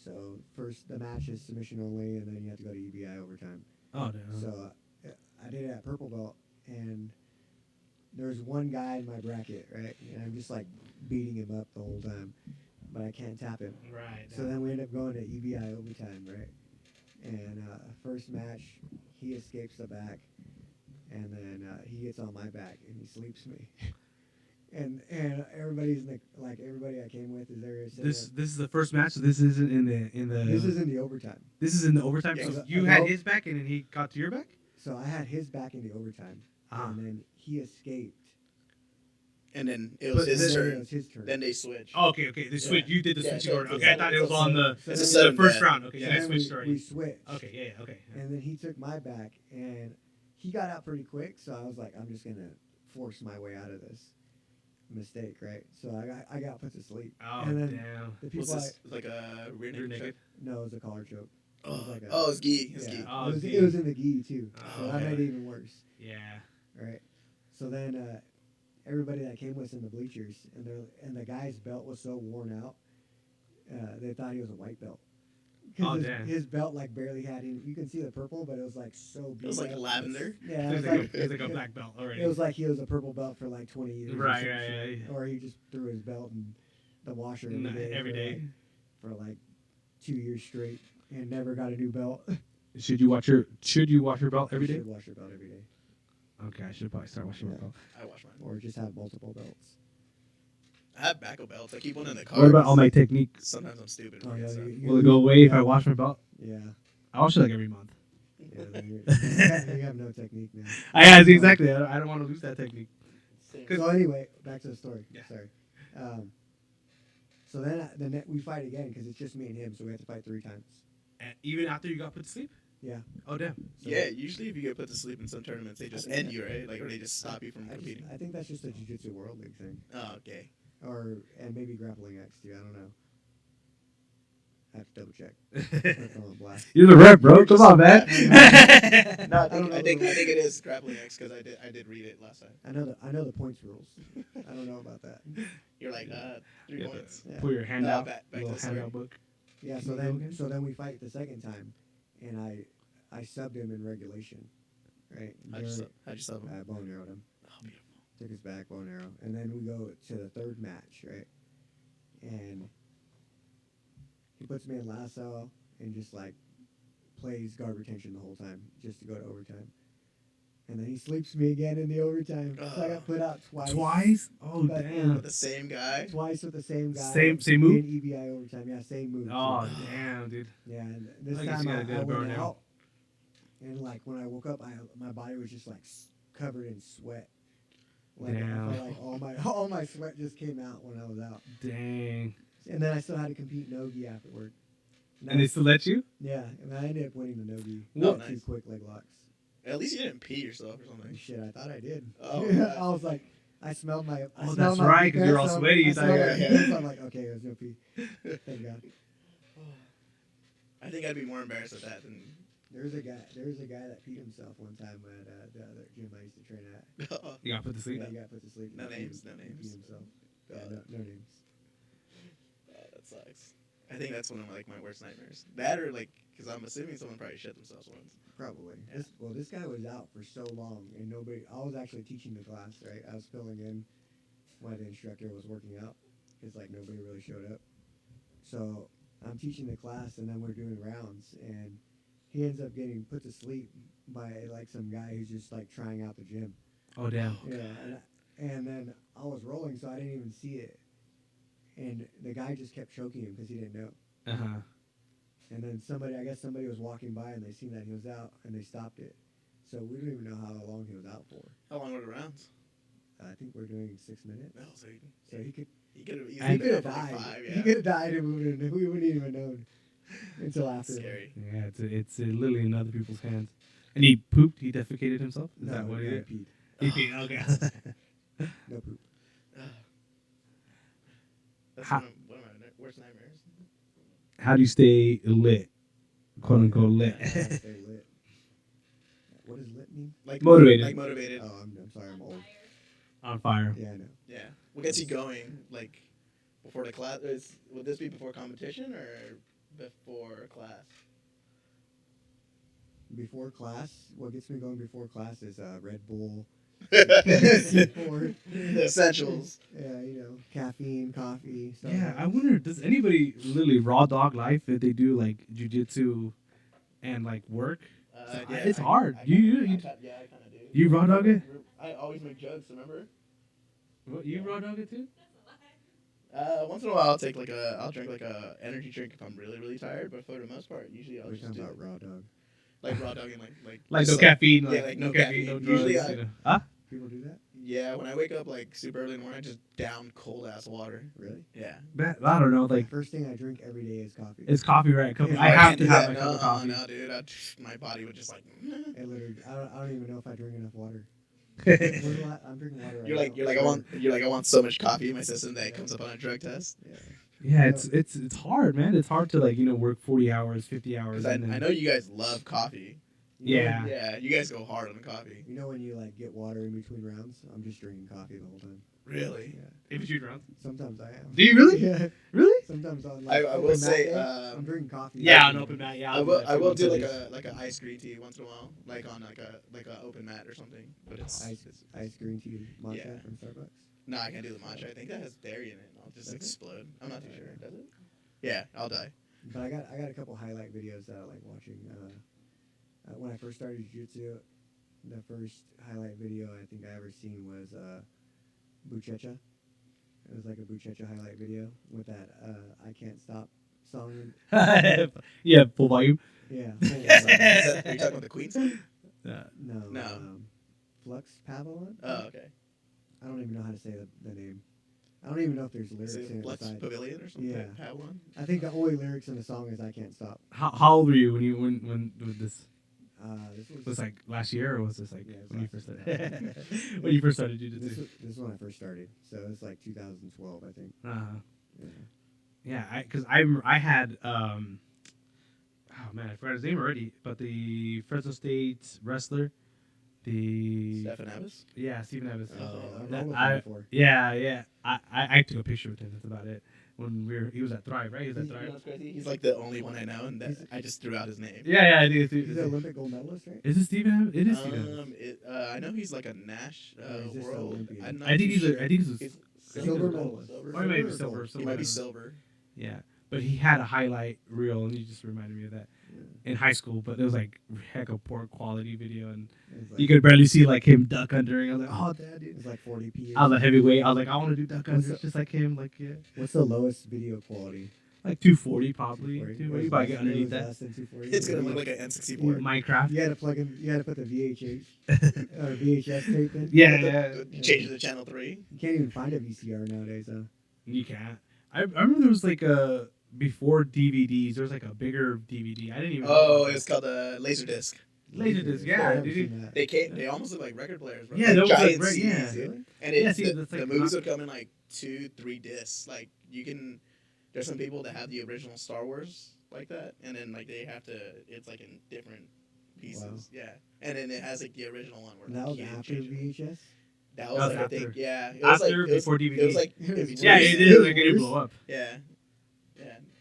[SPEAKER 3] So first the match is submission only, and then you have to go to EBI overtime.
[SPEAKER 1] Oh no.
[SPEAKER 3] So I did it at purple belt, and there's one guy in my bracket, right? And I'm just like beating him up the whole time, but I can't tap him.
[SPEAKER 1] Right.
[SPEAKER 3] So then we end up going to EBI overtime, right? And first match, he escapes the back, and then he gets on my back and he sleeps me. and everybody's in everybody I came with is there.
[SPEAKER 1] This is the first match. So this isn't in the.
[SPEAKER 3] This is in the overtime.
[SPEAKER 1] This is in the overtime.
[SPEAKER 2] Yeah,
[SPEAKER 1] So
[SPEAKER 3] 'cause
[SPEAKER 1] you
[SPEAKER 3] I
[SPEAKER 1] had
[SPEAKER 3] know-
[SPEAKER 1] his back, and then he got to your back.
[SPEAKER 3] So I had his back in the overtime,
[SPEAKER 1] Ah.
[SPEAKER 3] and then he escaped.
[SPEAKER 2] And then it was
[SPEAKER 1] But
[SPEAKER 2] his
[SPEAKER 3] Then it
[SPEAKER 2] turn.
[SPEAKER 3] was his turn.
[SPEAKER 2] Then they switch.
[SPEAKER 1] Oh, okay. The switch. You did the
[SPEAKER 2] Yeah,
[SPEAKER 1] switch
[SPEAKER 2] so
[SPEAKER 1] order.
[SPEAKER 2] it's
[SPEAKER 1] Okay, I
[SPEAKER 2] a-
[SPEAKER 1] thought it was
[SPEAKER 2] it's a-
[SPEAKER 1] on the
[SPEAKER 3] it's a
[SPEAKER 2] sudden
[SPEAKER 1] first
[SPEAKER 2] death.
[SPEAKER 1] round. Okay,
[SPEAKER 2] Yeah.
[SPEAKER 1] you
[SPEAKER 3] And
[SPEAKER 1] guys
[SPEAKER 3] then
[SPEAKER 1] switched already.
[SPEAKER 3] we switched.
[SPEAKER 1] Okay, yeah. Okay.
[SPEAKER 3] And then he took my back, and he got out pretty quick. So I was like, I'm just gonna force my way out of this mistake, right? So I got put to sleep.
[SPEAKER 1] Oh
[SPEAKER 3] and then
[SPEAKER 1] damn.
[SPEAKER 3] the
[SPEAKER 2] Was
[SPEAKER 3] people
[SPEAKER 2] this like a rear
[SPEAKER 1] You're
[SPEAKER 2] naked
[SPEAKER 1] naked.
[SPEAKER 3] no, it was a collar choke.
[SPEAKER 2] Oh,
[SPEAKER 3] was like a-
[SPEAKER 2] it's gi. It's
[SPEAKER 3] Yeah,
[SPEAKER 2] gi.
[SPEAKER 1] Oh,
[SPEAKER 3] it was
[SPEAKER 1] gi.
[SPEAKER 3] it was in the gi too.
[SPEAKER 1] Oh,
[SPEAKER 3] So that
[SPEAKER 2] okay.
[SPEAKER 3] made it even worse,
[SPEAKER 1] Yeah.
[SPEAKER 3] right? So then everybody that came was in the bleachers, and the guy's belt was so worn out, they thought he was a white belt. 'Cause
[SPEAKER 1] Oh,
[SPEAKER 3] his,
[SPEAKER 1] damn.
[SPEAKER 3] his belt like barely had any. You can see the purple, but it was like so.
[SPEAKER 2] It was
[SPEAKER 3] beat
[SPEAKER 2] like
[SPEAKER 3] up.
[SPEAKER 2] lavender.
[SPEAKER 3] Yeah,
[SPEAKER 1] It
[SPEAKER 3] it
[SPEAKER 1] was
[SPEAKER 3] was
[SPEAKER 1] like, a black belt already.
[SPEAKER 3] It was like he was a purple belt for like 20 years. or
[SPEAKER 1] Right,
[SPEAKER 3] some
[SPEAKER 1] right,
[SPEAKER 3] shit.
[SPEAKER 1] yeah.
[SPEAKER 3] Or he just threw his belt in the washer every
[SPEAKER 1] Nah,
[SPEAKER 3] day.
[SPEAKER 1] every
[SPEAKER 3] for,
[SPEAKER 1] day.
[SPEAKER 3] Like, for like 2 years straight and never got a new belt.
[SPEAKER 1] Should you wash your belt every
[SPEAKER 3] You
[SPEAKER 1] day?
[SPEAKER 3] should wash your belt every day.
[SPEAKER 1] Okay, I should probably start washing my
[SPEAKER 3] Yeah.
[SPEAKER 1] belt.
[SPEAKER 2] I wash mine.
[SPEAKER 3] Or just have multiple belts.
[SPEAKER 2] I have backup belts. I keep one in the car.
[SPEAKER 1] What about all my technique?
[SPEAKER 2] Sometimes I'm stupid.
[SPEAKER 3] Oh, yeah,
[SPEAKER 2] so.
[SPEAKER 3] you-
[SPEAKER 1] Will it go away if I wash my belt?
[SPEAKER 3] Yeah.
[SPEAKER 1] I watch it like every month.
[SPEAKER 3] Yeah. Then you have no technique now.
[SPEAKER 1] Exactly. I don't want to lose that technique.
[SPEAKER 2] Same.
[SPEAKER 3] So anyway, back to the story.
[SPEAKER 1] Yeah.
[SPEAKER 3] Sorry. So then we fight again because it's just me and him, so we have to fight 3 times.
[SPEAKER 1] And even after you got put to sleep?
[SPEAKER 3] Yeah.
[SPEAKER 1] Oh damn.
[SPEAKER 3] So
[SPEAKER 2] Yeah, usually if you get put to sleep in some tournaments, they just end you, right? Like, or they just stop you from
[SPEAKER 3] I
[SPEAKER 2] competing.
[SPEAKER 3] think that's just a Jiu-Jitsu World League thing,
[SPEAKER 2] Oh, okay.
[SPEAKER 3] and maybe Grappling X too. I don't know. I have to double check.
[SPEAKER 1] You're the rep, bro. Come on, man.
[SPEAKER 2] No,
[SPEAKER 3] I
[SPEAKER 2] think it is Grappling X because I did read it last time.
[SPEAKER 3] I know the points rules. I don't know about that.
[SPEAKER 2] You're like 3 points.
[SPEAKER 3] Yeah.
[SPEAKER 1] Pull your hand out.
[SPEAKER 2] Back to
[SPEAKER 1] Little
[SPEAKER 2] the story.
[SPEAKER 1] handout book.
[SPEAKER 3] Yeah.
[SPEAKER 1] Can you go again?
[SPEAKER 3] So then we fight the second time, and I subbed him in regulation, right?
[SPEAKER 2] How'd you sub him?
[SPEAKER 3] I bone arrowed him.
[SPEAKER 2] Oh, beautiful.
[SPEAKER 3] Took his back, bone arrow, and then we go to the third match, right? And he puts me in lasso and just like plays guard retention the whole time just to go to overtime. And then he sleeps me again in the overtime. So I got put out twice.
[SPEAKER 1] Twice? Oh
[SPEAKER 3] But-
[SPEAKER 1] damn.
[SPEAKER 2] With the same guy.
[SPEAKER 3] Twice with the same guy.
[SPEAKER 1] Same move?
[SPEAKER 3] In EBI overtime. Yeah, same move.
[SPEAKER 1] Oh damn, dude.
[SPEAKER 3] Yeah, and this
[SPEAKER 1] I guess
[SPEAKER 3] time
[SPEAKER 1] you
[SPEAKER 3] I
[SPEAKER 1] gotta get a burn
[SPEAKER 3] went
[SPEAKER 1] now.
[SPEAKER 3] out. And like when I woke up, my body was just like covered in sweat. Like
[SPEAKER 1] Damn.
[SPEAKER 3] I felt like all my sweat just came out when I was out.
[SPEAKER 1] Dang.
[SPEAKER 3] And then I still had to compete nogi afterward.
[SPEAKER 1] And they still let you?
[SPEAKER 3] Yeah, and I ended up winning the nogi.
[SPEAKER 2] Oh,
[SPEAKER 3] Two
[SPEAKER 2] nice.
[SPEAKER 3] quick leg locks.
[SPEAKER 2] At least you didn't pee yourself or something.
[SPEAKER 3] Shit, I thought I did.
[SPEAKER 2] Oh,
[SPEAKER 3] Yeah, I was like, I smelled my. I
[SPEAKER 1] Oh,
[SPEAKER 3] smelled
[SPEAKER 1] that's
[SPEAKER 3] my
[SPEAKER 1] right, 'cause
[SPEAKER 3] defense,
[SPEAKER 1] you're all
[SPEAKER 3] so
[SPEAKER 1] sweaty.
[SPEAKER 3] I
[SPEAKER 1] You thought
[SPEAKER 3] smelled
[SPEAKER 1] you
[SPEAKER 3] my
[SPEAKER 1] were-
[SPEAKER 3] defense, so I'm like, okay, there's no pee. Thank God.
[SPEAKER 2] I think I'd be more embarrassed at that than.
[SPEAKER 3] There was a guy that peed himself one time at the other gym I used to train at.
[SPEAKER 1] You got put to sleep?
[SPEAKER 3] Yeah, he got put to sleep.
[SPEAKER 2] No
[SPEAKER 3] He
[SPEAKER 2] names,
[SPEAKER 3] peed-
[SPEAKER 2] no
[SPEAKER 3] he
[SPEAKER 2] names.
[SPEAKER 3] peed himself. Yeah, no names.
[SPEAKER 2] That sucks. I think that's one of my worst nightmares. That or like, because I'm assuming someone probably shit themselves once.
[SPEAKER 3] Probably.
[SPEAKER 2] Yeah.
[SPEAKER 3] This guy was out for so long, and nobody. I was actually teaching the class, right? I was filling in while the instructor was working out, because like nobody really showed up. So I'm teaching the class, and then we're doing rounds, and he ends up getting put to sleep by like some guy who's just like trying out the gym.
[SPEAKER 1] Oh damn.
[SPEAKER 3] Yeah, and then I was rolling, so I didn't even see it, and the guy just kept choking him because he didn't know.
[SPEAKER 1] Uh-huh.
[SPEAKER 3] And then I guess somebody was walking by and they seen that he was out and they stopped it. So we don't even know how long he was out for.
[SPEAKER 2] How long were the rounds?
[SPEAKER 3] I think we're doing 6 minutes.
[SPEAKER 2] No, so
[SPEAKER 3] So he could
[SPEAKER 2] have
[SPEAKER 3] he
[SPEAKER 2] easily
[SPEAKER 3] could
[SPEAKER 2] been
[SPEAKER 3] have
[SPEAKER 2] up for like
[SPEAKER 3] died.
[SPEAKER 2] 5,
[SPEAKER 3] He
[SPEAKER 2] yeah.
[SPEAKER 3] could have died and we wouldn't even known until
[SPEAKER 2] That's
[SPEAKER 3] after.
[SPEAKER 2] scary.
[SPEAKER 1] Yeah, it's literally in other people's hands. And he pooped. He defecated himself. Is
[SPEAKER 3] No,
[SPEAKER 1] that what
[SPEAKER 3] no
[SPEAKER 1] he did?
[SPEAKER 3] peed.
[SPEAKER 1] He peed. Okay.
[SPEAKER 3] No poop.
[SPEAKER 2] That's
[SPEAKER 1] How-
[SPEAKER 2] one of my worst nightmares.
[SPEAKER 1] How do you stay lit? Quote unquote lit.
[SPEAKER 3] Stay lit. What does lit mean?
[SPEAKER 2] Like
[SPEAKER 1] Motivated.
[SPEAKER 2] Like motivated.
[SPEAKER 3] Oh, I'm sorry, I'm old.
[SPEAKER 1] On fire.
[SPEAKER 3] Yeah, I know.
[SPEAKER 2] Yeah. What gets you going? Like before the class? Would this be before competition or before class?
[SPEAKER 3] Before class, what gets me going before class is Red Bull,
[SPEAKER 2] The
[SPEAKER 3] C4,
[SPEAKER 2] essentials.
[SPEAKER 3] yeah, caffeine, coffee. Stuff
[SPEAKER 1] Yeah,
[SPEAKER 3] like
[SPEAKER 1] I
[SPEAKER 3] that.
[SPEAKER 1] wonder, does anybody literally raw dog life if they do like jujitsu and like work? It's hard. You
[SPEAKER 2] I kind of do.
[SPEAKER 1] you raw dog it?
[SPEAKER 2] I always make jugs. Remember?
[SPEAKER 1] What, you raw dog it too?
[SPEAKER 2] Once in a while, I'll drink like a energy drink if I'm really really tired. But for the most part, usually I'll
[SPEAKER 3] We're
[SPEAKER 2] just
[SPEAKER 3] talking
[SPEAKER 2] do
[SPEAKER 3] about raw dog.
[SPEAKER 2] like raw dogging
[SPEAKER 1] Like no
[SPEAKER 2] just,
[SPEAKER 1] caffeine,
[SPEAKER 2] yeah,
[SPEAKER 1] like
[SPEAKER 2] no
[SPEAKER 1] no caffeine, no
[SPEAKER 2] caffeine.
[SPEAKER 1] drugs.
[SPEAKER 2] Usually
[SPEAKER 1] You know. Huh?
[SPEAKER 3] People do that?
[SPEAKER 2] Yeah, when I wake up like super early in the morning, I just down cold ass water.
[SPEAKER 3] Really?
[SPEAKER 2] Yeah.
[SPEAKER 1] I don't know. Like
[SPEAKER 3] First thing I drink every day is coffee.
[SPEAKER 1] it's coffee, right?
[SPEAKER 3] Yeah.
[SPEAKER 1] I
[SPEAKER 2] can't
[SPEAKER 1] have
[SPEAKER 2] do
[SPEAKER 1] to have
[SPEAKER 2] that.
[SPEAKER 1] a cup of coffee.
[SPEAKER 2] No, dude. My body would just like.
[SPEAKER 3] It literally, I don't even know if I drink enough water. I'm drinking water right
[SPEAKER 2] You're like
[SPEAKER 3] now.
[SPEAKER 2] I want so much coffee in my system that it comes up on a drug test.
[SPEAKER 3] Yeah.
[SPEAKER 1] Yeah, it's hard, man. It's hard to like work 40 hours, 50 hours.
[SPEAKER 2] Because
[SPEAKER 1] And then,
[SPEAKER 2] I know you guys love coffee.
[SPEAKER 1] Yeah.
[SPEAKER 2] Yeah, you guys go hard on the coffee.
[SPEAKER 3] You know when you like get water in between rounds? I'm just drinking coffee the whole time.
[SPEAKER 2] Really?
[SPEAKER 3] Yeah.
[SPEAKER 1] if you shoot rounds.
[SPEAKER 3] Sometimes I am.
[SPEAKER 1] Do you really?
[SPEAKER 3] Yeah.
[SPEAKER 1] Really?
[SPEAKER 3] Sometimes on
[SPEAKER 2] I
[SPEAKER 3] like
[SPEAKER 2] will
[SPEAKER 3] open
[SPEAKER 2] say,
[SPEAKER 3] mat day, I'm drinking coffee.
[SPEAKER 1] Yeah, on open mat. Yeah,
[SPEAKER 2] I will do like a iced green tea once in a while, like on like a open mat or something. But it's
[SPEAKER 3] Ice green tea matcha
[SPEAKER 2] Yeah.
[SPEAKER 3] from Starbucks.
[SPEAKER 2] no, I can't do the matcha. I think that has dairy in it. I'll just
[SPEAKER 3] Does it?
[SPEAKER 2] explode. I'm not too sure. Does it? Yeah, I'll die.
[SPEAKER 3] But I got a couple highlight videos that I like watching. When I first started jiu-jitsu, the first highlight video I think I ever seen was Buchecha. It was like a Buchecha highlight video with that I can't stop song.
[SPEAKER 1] Yeah, full volume.
[SPEAKER 3] Yeah.
[SPEAKER 2] Are you talking about the Queen song?
[SPEAKER 3] No.
[SPEAKER 2] No.
[SPEAKER 3] Flux Pavilion?
[SPEAKER 2] Oh, okay.
[SPEAKER 3] I don't even know how to say the name. I don't even know if there's
[SPEAKER 2] Is
[SPEAKER 3] lyrics in
[SPEAKER 2] it
[SPEAKER 3] it
[SPEAKER 2] Lux
[SPEAKER 3] besides.
[SPEAKER 2] Pavilion or something?
[SPEAKER 3] Yeah.
[SPEAKER 2] Pavilion?
[SPEAKER 3] I think the only lyrics in the song is "I Can't Stop."
[SPEAKER 1] How old were you when this
[SPEAKER 3] This
[SPEAKER 1] was like last year, or was this like
[SPEAKER 3] Yeah, it was
[SPEAKER 1] when you
[SPEAKER 3] last
[SPEAKER 1] first
[SPEAKER 3] year.
[SPEAKER 1] started? When you first started
[SPEAKER 3] this
[SPEAKER 1] jujitsu?
[SPEAKER 3] is when I first started, so it's like 2012, I think.
[SPEAKER 1] Uh-huh.
[SPEAKER 3] Yeah.
[SPEAKER 1] Yeah, because I had oh man, I forgot his name already, but the Fresno State wrestler, the
[SPEAKER 2] Stephen Abbas?
[SPEAKER 1] yeah, Stephen Evans.
[SPEAKER 2] Oh,
[SPEAKER 3] I've
[SPEAKER 1] That-
[SPEAKER 3] rolled with
[SPEAKER 1] I-
[SPEAKER 3] him before.
[SPEAKER 1] yeah. I took a picture with him. That's about it. When he was at Thrive, right? He was at
[SPEAKER 2] You know
[SPEAKER 1] Thrive.
[SPEAKER 2] what's crazy? He's like the only one I know, and that
[SPEAKER 3] He's-
[SPEAKER 2] I just threw out his name.
[SPEAKER 1] Yeah, I think
[SPEAKER 3] He's an Olympic gold medalist, right?
[SPEAKER 1] Is it Stephen Evans? It is Stephen Evans.
[SPEAKER 2] I know he's like a Nash
[SPEAKER 3] Or is this
[SPEAKER 2] world.
[SPEAKER 3] Olympian?
[SPEAKER 2] I'm not
[SPEAKER 1] I think
[SPEAKER 2] too
[SPEAKER 1] he's
[SPEAKER 2] sure.
[SPEAKER 1] I think he's
[SPEAKER 2] He's
[SPEAKER 3] Silver
[SPEAKER 2] gold,
[SPEAKER 3] medalist.
[SPEAKER 2] silver?
[SPEAKER 1] or maybe
[SPEAKER 3] or
[SPEAKER 1] silver.
[SPEAKER 3] gold?
[SPEAKER 2] He might be silver.
[SPEAKER 1] Yeah, but he had a highlight reel, and he just reminded me of that in high school. But it was like heck of poor quality video, and
[SPEAKER 3] It's
[SPEAKER 1] you
[SPEAKER 3] like,
[SPEAKER 1] could barely see like him duck under. I was like, oh, dad, dude.
[SPEAKER 3] it's like 40p.
[SPEAKER 1] I was a heavyweight. I was like, I want to do duck
[SPEAKER 3] What's
[SPEAKER 1] under
[SPEAKER 3] the-
[SPEAKER 1] just like him. Like yeah,
[SPEAKER 3] What's the lowest video quality?
[SPEAKER 1] like 240 probably.
[SPEAKER 3] 240?
[SPEAKER 1] 240. You probably get underneath that.
[SPEAKER 3] Less than 240.
[SPEAKER 2] It's gonna look like an N64.
[SPEAKER 1] Minecraft.
[SPEAKER 3] You had to plug in. You had to put the VHS or VHS tape in.
[SPEAKER 1] Yeah.
[SPEAKER 2] Change it to channel 3.
[SPEAKER 3] You can't even find a VCR nowadays, huh?
[SPEAKER 1] You can't. I remember there was like a before DVDs. There was like a bigger DVD. I didn't even. know
[SPEAKER 2] Oh,
[SPEAKER 1] about
[SPEAKER 2] it's called a Laserdisc.
[SPEAKER 1] Laserdisc, yeah,
[SPEAKER 3] I haven't
[SPEAKER 1] dude.
[SPEAKER 3] seen that.
[SPEAKER 2] They almost look like record players, bro.
[SPEAKER 1] Yeah,
[SPEAKER 2] Like
[SPEAKER 1] those look
[SPEAKER 2] giant
[SPEAKER 1] like-
[SPEAKER 2] CDs,
[SPEAKER 1] yeah.
[SPEAKER 2] dude.
[SPEAKER 3] Really?
[SPEAKER 2] And
[SPEAKER 1] Yeah,
[SPEAKER 2] it's
[SPEAKER 1] see,
[SPEAKER 2] the
[SPEAKER 1] that's like
[SPEAKER 2] the movies
[SPEAKER 1] not-
[SPEAKER 2] would come in like 2-3 discs. Like you can, there's some people that have the original Star Wars like that, and then like they have to. It's like in different pieces.
[SPEAKER 3] Wow.
[SPEAKER 2] Yeah, and then it has like the original one where
[SPEAKER 3] And that
[SPEAKER 2] like,
[SPEAKER 3] was
[SPEAKER 2] you
[SPEAKER 3] after
[SPEAKER 2] change it.
[SPEAKER 3] VHS.
[SPEAKER 2] That was
[SPEAKER 1] That
[SPEAKER 2] like
[SPEAKER 1] was
[SPEAKER 2] I think
[SPEAKER 1] after.
[SPEAKER 2] yeah. It was
[SPEAKER 1] After,
[SPEAKER 2] like it was,
[SPEAKER 1] before DVD.
[SPEAKER 2] It was like
[SPEAKER 3] It was
[SPEAKER 2] in between.
[SPEAKER 1] Yeah,
[SPEAKER 3] worse.
[SPEAKER 1] it did. Like it did
[SPEAKER 3] Worse.
[SPEAKER 1] blow up.
[SPEAKER 2] Yeah.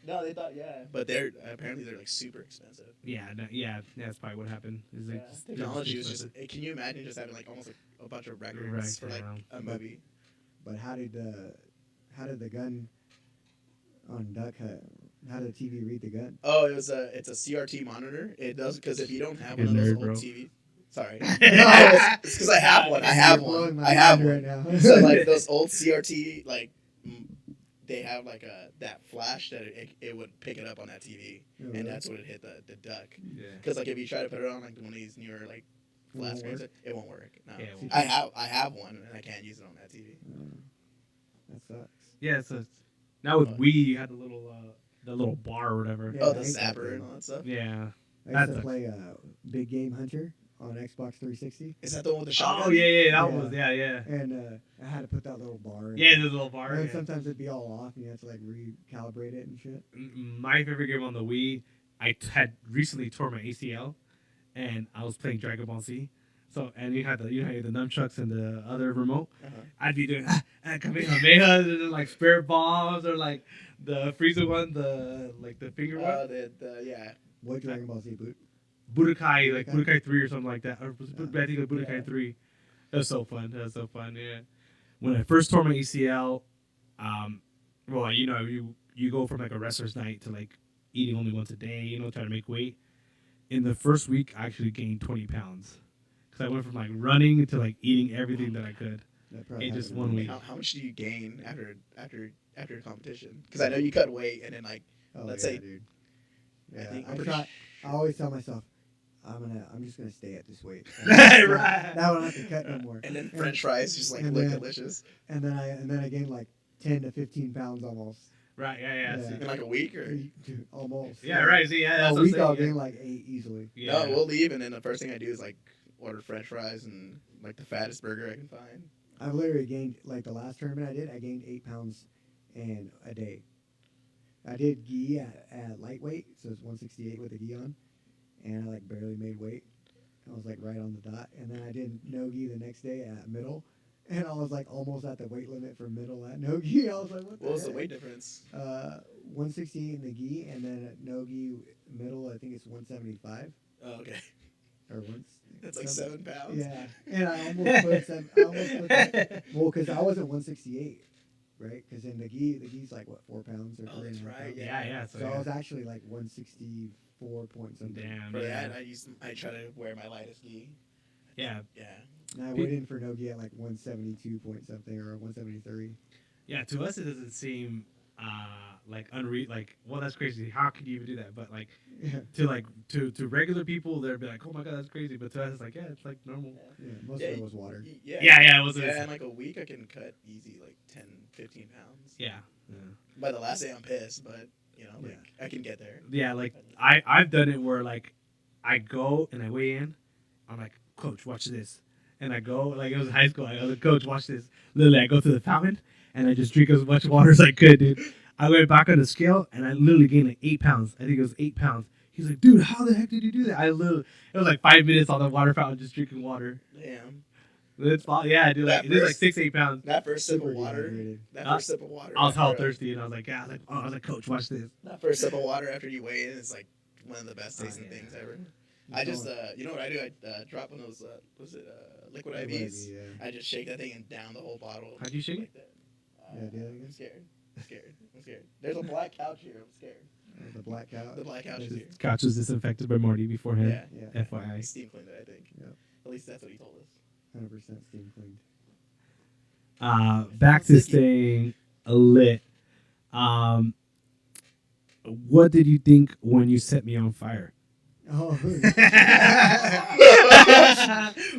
[SPEAKER 2] No, they thought but they're apparently they're like super expensive.
[SPEAKER 1] Yeah, that's probably what happened. Is
[SPEAKER 2] Yeah.
[SPEAKER 1] like
[SPEAKER 2] Technology was just. Can you imagine just having like almost like a bunch of records
[SPEAKER 1] Right,
[SPEAKER 2] for like
[SPEAKER 1] yeah.
[SPEAKER 2] a movie?
[SPEAKER 3] But how did the gun on Duck? How did the TV read the gun?
[SPEAKER 2] Oh, it's a CRT monitor. It does because if you don't have
[SPEAKER 1] You're
[SPEAKER 2] one of those
[SPEAKER 1] nerd,
[SPEAKER 2] old
[SPEAKER 1] bro.
[SPEAKER 2] TV, sorry,
[SPEAKER 3] No,
[SPEAKER 2] it's because I have one. I have
[SPEAKER 3] You're
[SPEAKER 2] one.
[SPEAKER 3] blowing my
[SPEAKER 2] I have
[SPEAKER 3] mind
[SPEAKER 2] one.
[SPEAKER 3] right now.
[SPEAKER 2] So like those old CRT, like they have like that flash that it would pick it up on that TV, and that's what it hit the duck.
[SPEAKER 1] Yeah.
[SPEAKER 2] Because like if you try to put it on like one of these newer like flat
[SPEAKER 3] Won't
[SPEAKER 2] screens,
[SPEAKER 3] work?
[SPEAKER 2] it won't work. No,
[SPEAKER 1] Yeah, it won't.
[SPEAKER 2] I have one and I can't use it on that TV.
[SPEAKER 3] That sucks.
[SPEAKER 1] Yeah, so now with Wii, you had the little bar or whatever.
[SPEAKER 3] Yeah,
[SPEAKER 2] Oh,
[SPEAKER 3] I
[SPEAKER 2] the
[SPEAKER 3] hate that
[SPEAKER 2] zapper
[SPEAKER 3] thing.
[SPEAKER 2] and all that stuff.
[SPEAKER 1] Yeah.
[SPEAKER 3] I
[SPEAKER 1] That
[SPEAKER 3] used to
[SPEAKER 1] sucks.
[SPEAKER 3] play Big Game Hunter on Xbox 360,
[SPEAKER 2] Is that the one with the shotgun?
[SPEAKER 1] Oh yeah, that
[SPEAKER 3] Yeah.
[SPEAKER 1] was yeah.
[SPEAKER 3] and I had to put that little bar in.
[SPEAKER 1] Yeah, the little bar.
[SPEAKER 3] And then
[SPEAKER 1] Yeah.
[SPEAKER 3] sometimes it'd be all off, and you have to like recalibrate it and shit.
[SPEAKER 1] My favorite game on the Wii, had recently tore my ACL, and I was playing Dragon Ball Z. So and you had the nunchucks and the other remote.
[SPEAKER 2] Uh-huh.
[SPEAKER 1] I'd be doing Kamehameha and then like spirit bombs or like the Frieza one, the finger one.
[SPEAKER 2] Yeah.
[SPEAKER 3] What Dragon Ball Z boot?
[SPEAKER 1] Budokai, like
[SPEAKER 3] Budokai?
[SPEAKER 1] Budokai 3 or something like that. Or was it,
[SPEAKER 3] Yeah.
[SPEAKER 1] I think it was Budokai
[SPEAKER 2] Yeah.
[SPEAKER 1] 3. That was so fun. Yeah. When I first tore my ACL, well, you go from like a wrestler's night to like eating only once a day, trying to make weight. In the first week, I actually gained 20 pounds. Because I went from like running to like eating everything that I could.
[SPEAKER 3] That probably
[SPEAKER 1] It just
[SPEAKER 3] happened to
[SPEAKER 1] one
[SPEAKER 3] me.
[SPEAKER 1] week.
[SPEAKER 2] How much do you gain after your competition? Because I know you cut weight and then like
[SPEAKER 3] Oh,
[SPEAKER 2] Let's
[SPEAKER 3] yeah,
[SPEAKER 2] say-
[SPEAKER 3] dude.
[SPEAKER 2] I
[SPEAKER 3] Yeah,
[SPEAKER 2] think
[SPEAKER 3] I
[SPEAKER 2] I'm
[SPEAKER 3] try.
[SPEAKER 2] pretty
[SPEAKER 3] I always tell myself, I'm just gonna stay at this weight.
[SPEAKER 1] Right.
[SPEAKER 3] Now I don't have to cut no more.
[SPEAKER 2] and then French fries just like
[SPEAKER 3] and
[SPEAKER 2] look
[SPEAKER 3] then-
[SPEAKER 2] delicious
[SPEAKER 3] And then I gained like 10 to 15 pounds almost.
[SPEAKER 1] Right, yeah.
[SPEAKER 3] Yeah.
[SPEAKER 1] See.
[SPEAKER 2] in like a week or.
[SPEAKER 3] Dude, almost.
[SPEAKER 1] Yeah, right. See, yeah, that's
[SPEAKER 3] A
[SPEAKER 1] what I'm
[SPEAKER 3] week I'll
[SPEAKER 1] saying.
[SPEAKER 3] gain like 8 easily.
[SPEAKER 1] Yeah.
[SPEAKER 2] No, we'll leave and then the first thing I do is like order French fries and like the fattest burger I can find.
[SPEAKER 3] I've literally gained, like the last tournament I gained 8 pounds in a day. I did gi at lightweight, so it's 168 with a gi on, and I like barely made weight. I was like right on the dot, and then I did no gi the next day at middle, and I was like almost at the weight limit for middle at no gi. I was like,
[SPEAKER 2] What was the
[SPEAKER 3] heck?
[SPEAKER 2] weight difference?
[SPEAKER 3] 168 in the gi, and then at no gi middle, I think it's 175
[SPEAKER 2] Oh, okay.
[SPEAKER 3] or once.
[SPEAKER 2] That's like 7 pounds.
[SPEAKER 3] Yeah, and I almost put seven. I almost put that. Well, because I wasn't 168, right? Because in the gi's like what 4 pounds or
[SPEAKER 2] Oh,
[SPEAKER 3] 3
[SPEAKER 2] that's
[SPEAKER 3] and a half
[SPEAKER 2] right,
[SPEAKER 3] pounds.
[SPEAKER 1] Yeah.
[SPEAKER 3] So I was actually like 164 point something.
[SPEAKER 1] Damn.
[SPEAKER 2] For
[SPEAKER 1] Yeah.
[SPEAKER 2] that, I try to wear my lightest gi.
[SPEAKER 1] Yeah.
[SPEAKER 2] Yeah.
[SPEAKER 3] And I went in for no gi at like 172 point something or 173.
[SPEAKER 1] Yeah, to us it doesn't seem well, that's crazy. How could you even do that? But like
[SPEAKER 3] Yeah.
[SPEAKER 1] to regular people, they'd be like, oh my god, that's crazy. But to us, it's like, yeah, it's like normal.
[SPEAKER 3] Yeah. Most
[SPEAKER 2] Yeah,
[SPEAKER 3] of it was water.
[SPEAKER 1] Yeah, it was.
[SPEAKER 2] Yeah, in like a week, I can cut easy like 10, 15 pounds.
[SPEAKER 1] Yeah.
[SPEAKER 2] By the last day, I'm pissed, but
[SPEAKER 3] Yeah.
[SPEAKER 2] I can get there.
[SPEAKER 1] Yeah, like I've done it where like I go and I weigh in. I'm like, coach, watch this. And I go, like it was high school. I go, coach, watch this. Literally, I go to the fountain and I just drink as much water as I could, dude. I went back on the scale and I literally gained like 8 pounds. I think it was 8 pounds. He's like, dude, how the heck did you do that? It was like 5 minutes on the water fountain just drinking water.
[SPEAKER 2] Damn.
[SPEAKER 1] Yeah, dude, like it is like 6-8 pounds.
[SPEAKER 2] That first sip of
[SPEAKER 3] Super
[SPEAKER 2] water.
[SPEAKER 3] dehydrated.
[SPEAKER 2] That first sip of water.
[SPEAKER 1] I was hell
[SPEAKER 2] after,
[SPEAKER 1] thirsty and I was like, yeah, I was like, coach, watch this.
[SPEAKER 2] That first sip of water after you weigh in is like one of the best
[SPEAKER 1] Oh,
[SPEAKER 2] tasting
[SPEAKER 1] yeah.
[SPEAKER 2] things ever. I just, you know what I do? I drop one of those, liquid IVs.
[SPEAKER 3] Yeah.
[SPEAKER 2] I just shake that thing and down the whole bottle.
[SPEAKER 1] How'd you shake
[SPEAKER 2] like that.
[SPEAKER 3] Yeah, do that again?
[SPEAKER 2] I'm scared. I'm scared. There's a black couch here. I'm scared.
[SPEAKER 3] The black cow.
[SPEAKER 2] The black couch is here.
[SPEAKER 1] This couch was disinfected by Marty beforehand.
[SPEAKER 2] Yeah.
[SPEAKER 3] Yeah.
[SPEAKER 1] FYI.
[SPEAKER 2] Steam cleaned it, I think.
[SPEAKER 3] Yeah.
[SPEAKER 2] At least that's what he told us.
[SPEAKER 3] 100% steam cleaned.
[SPEAKER 1] Back to staying lit. What did you think when you set me on fire?
[SPEAKER 3] Oh.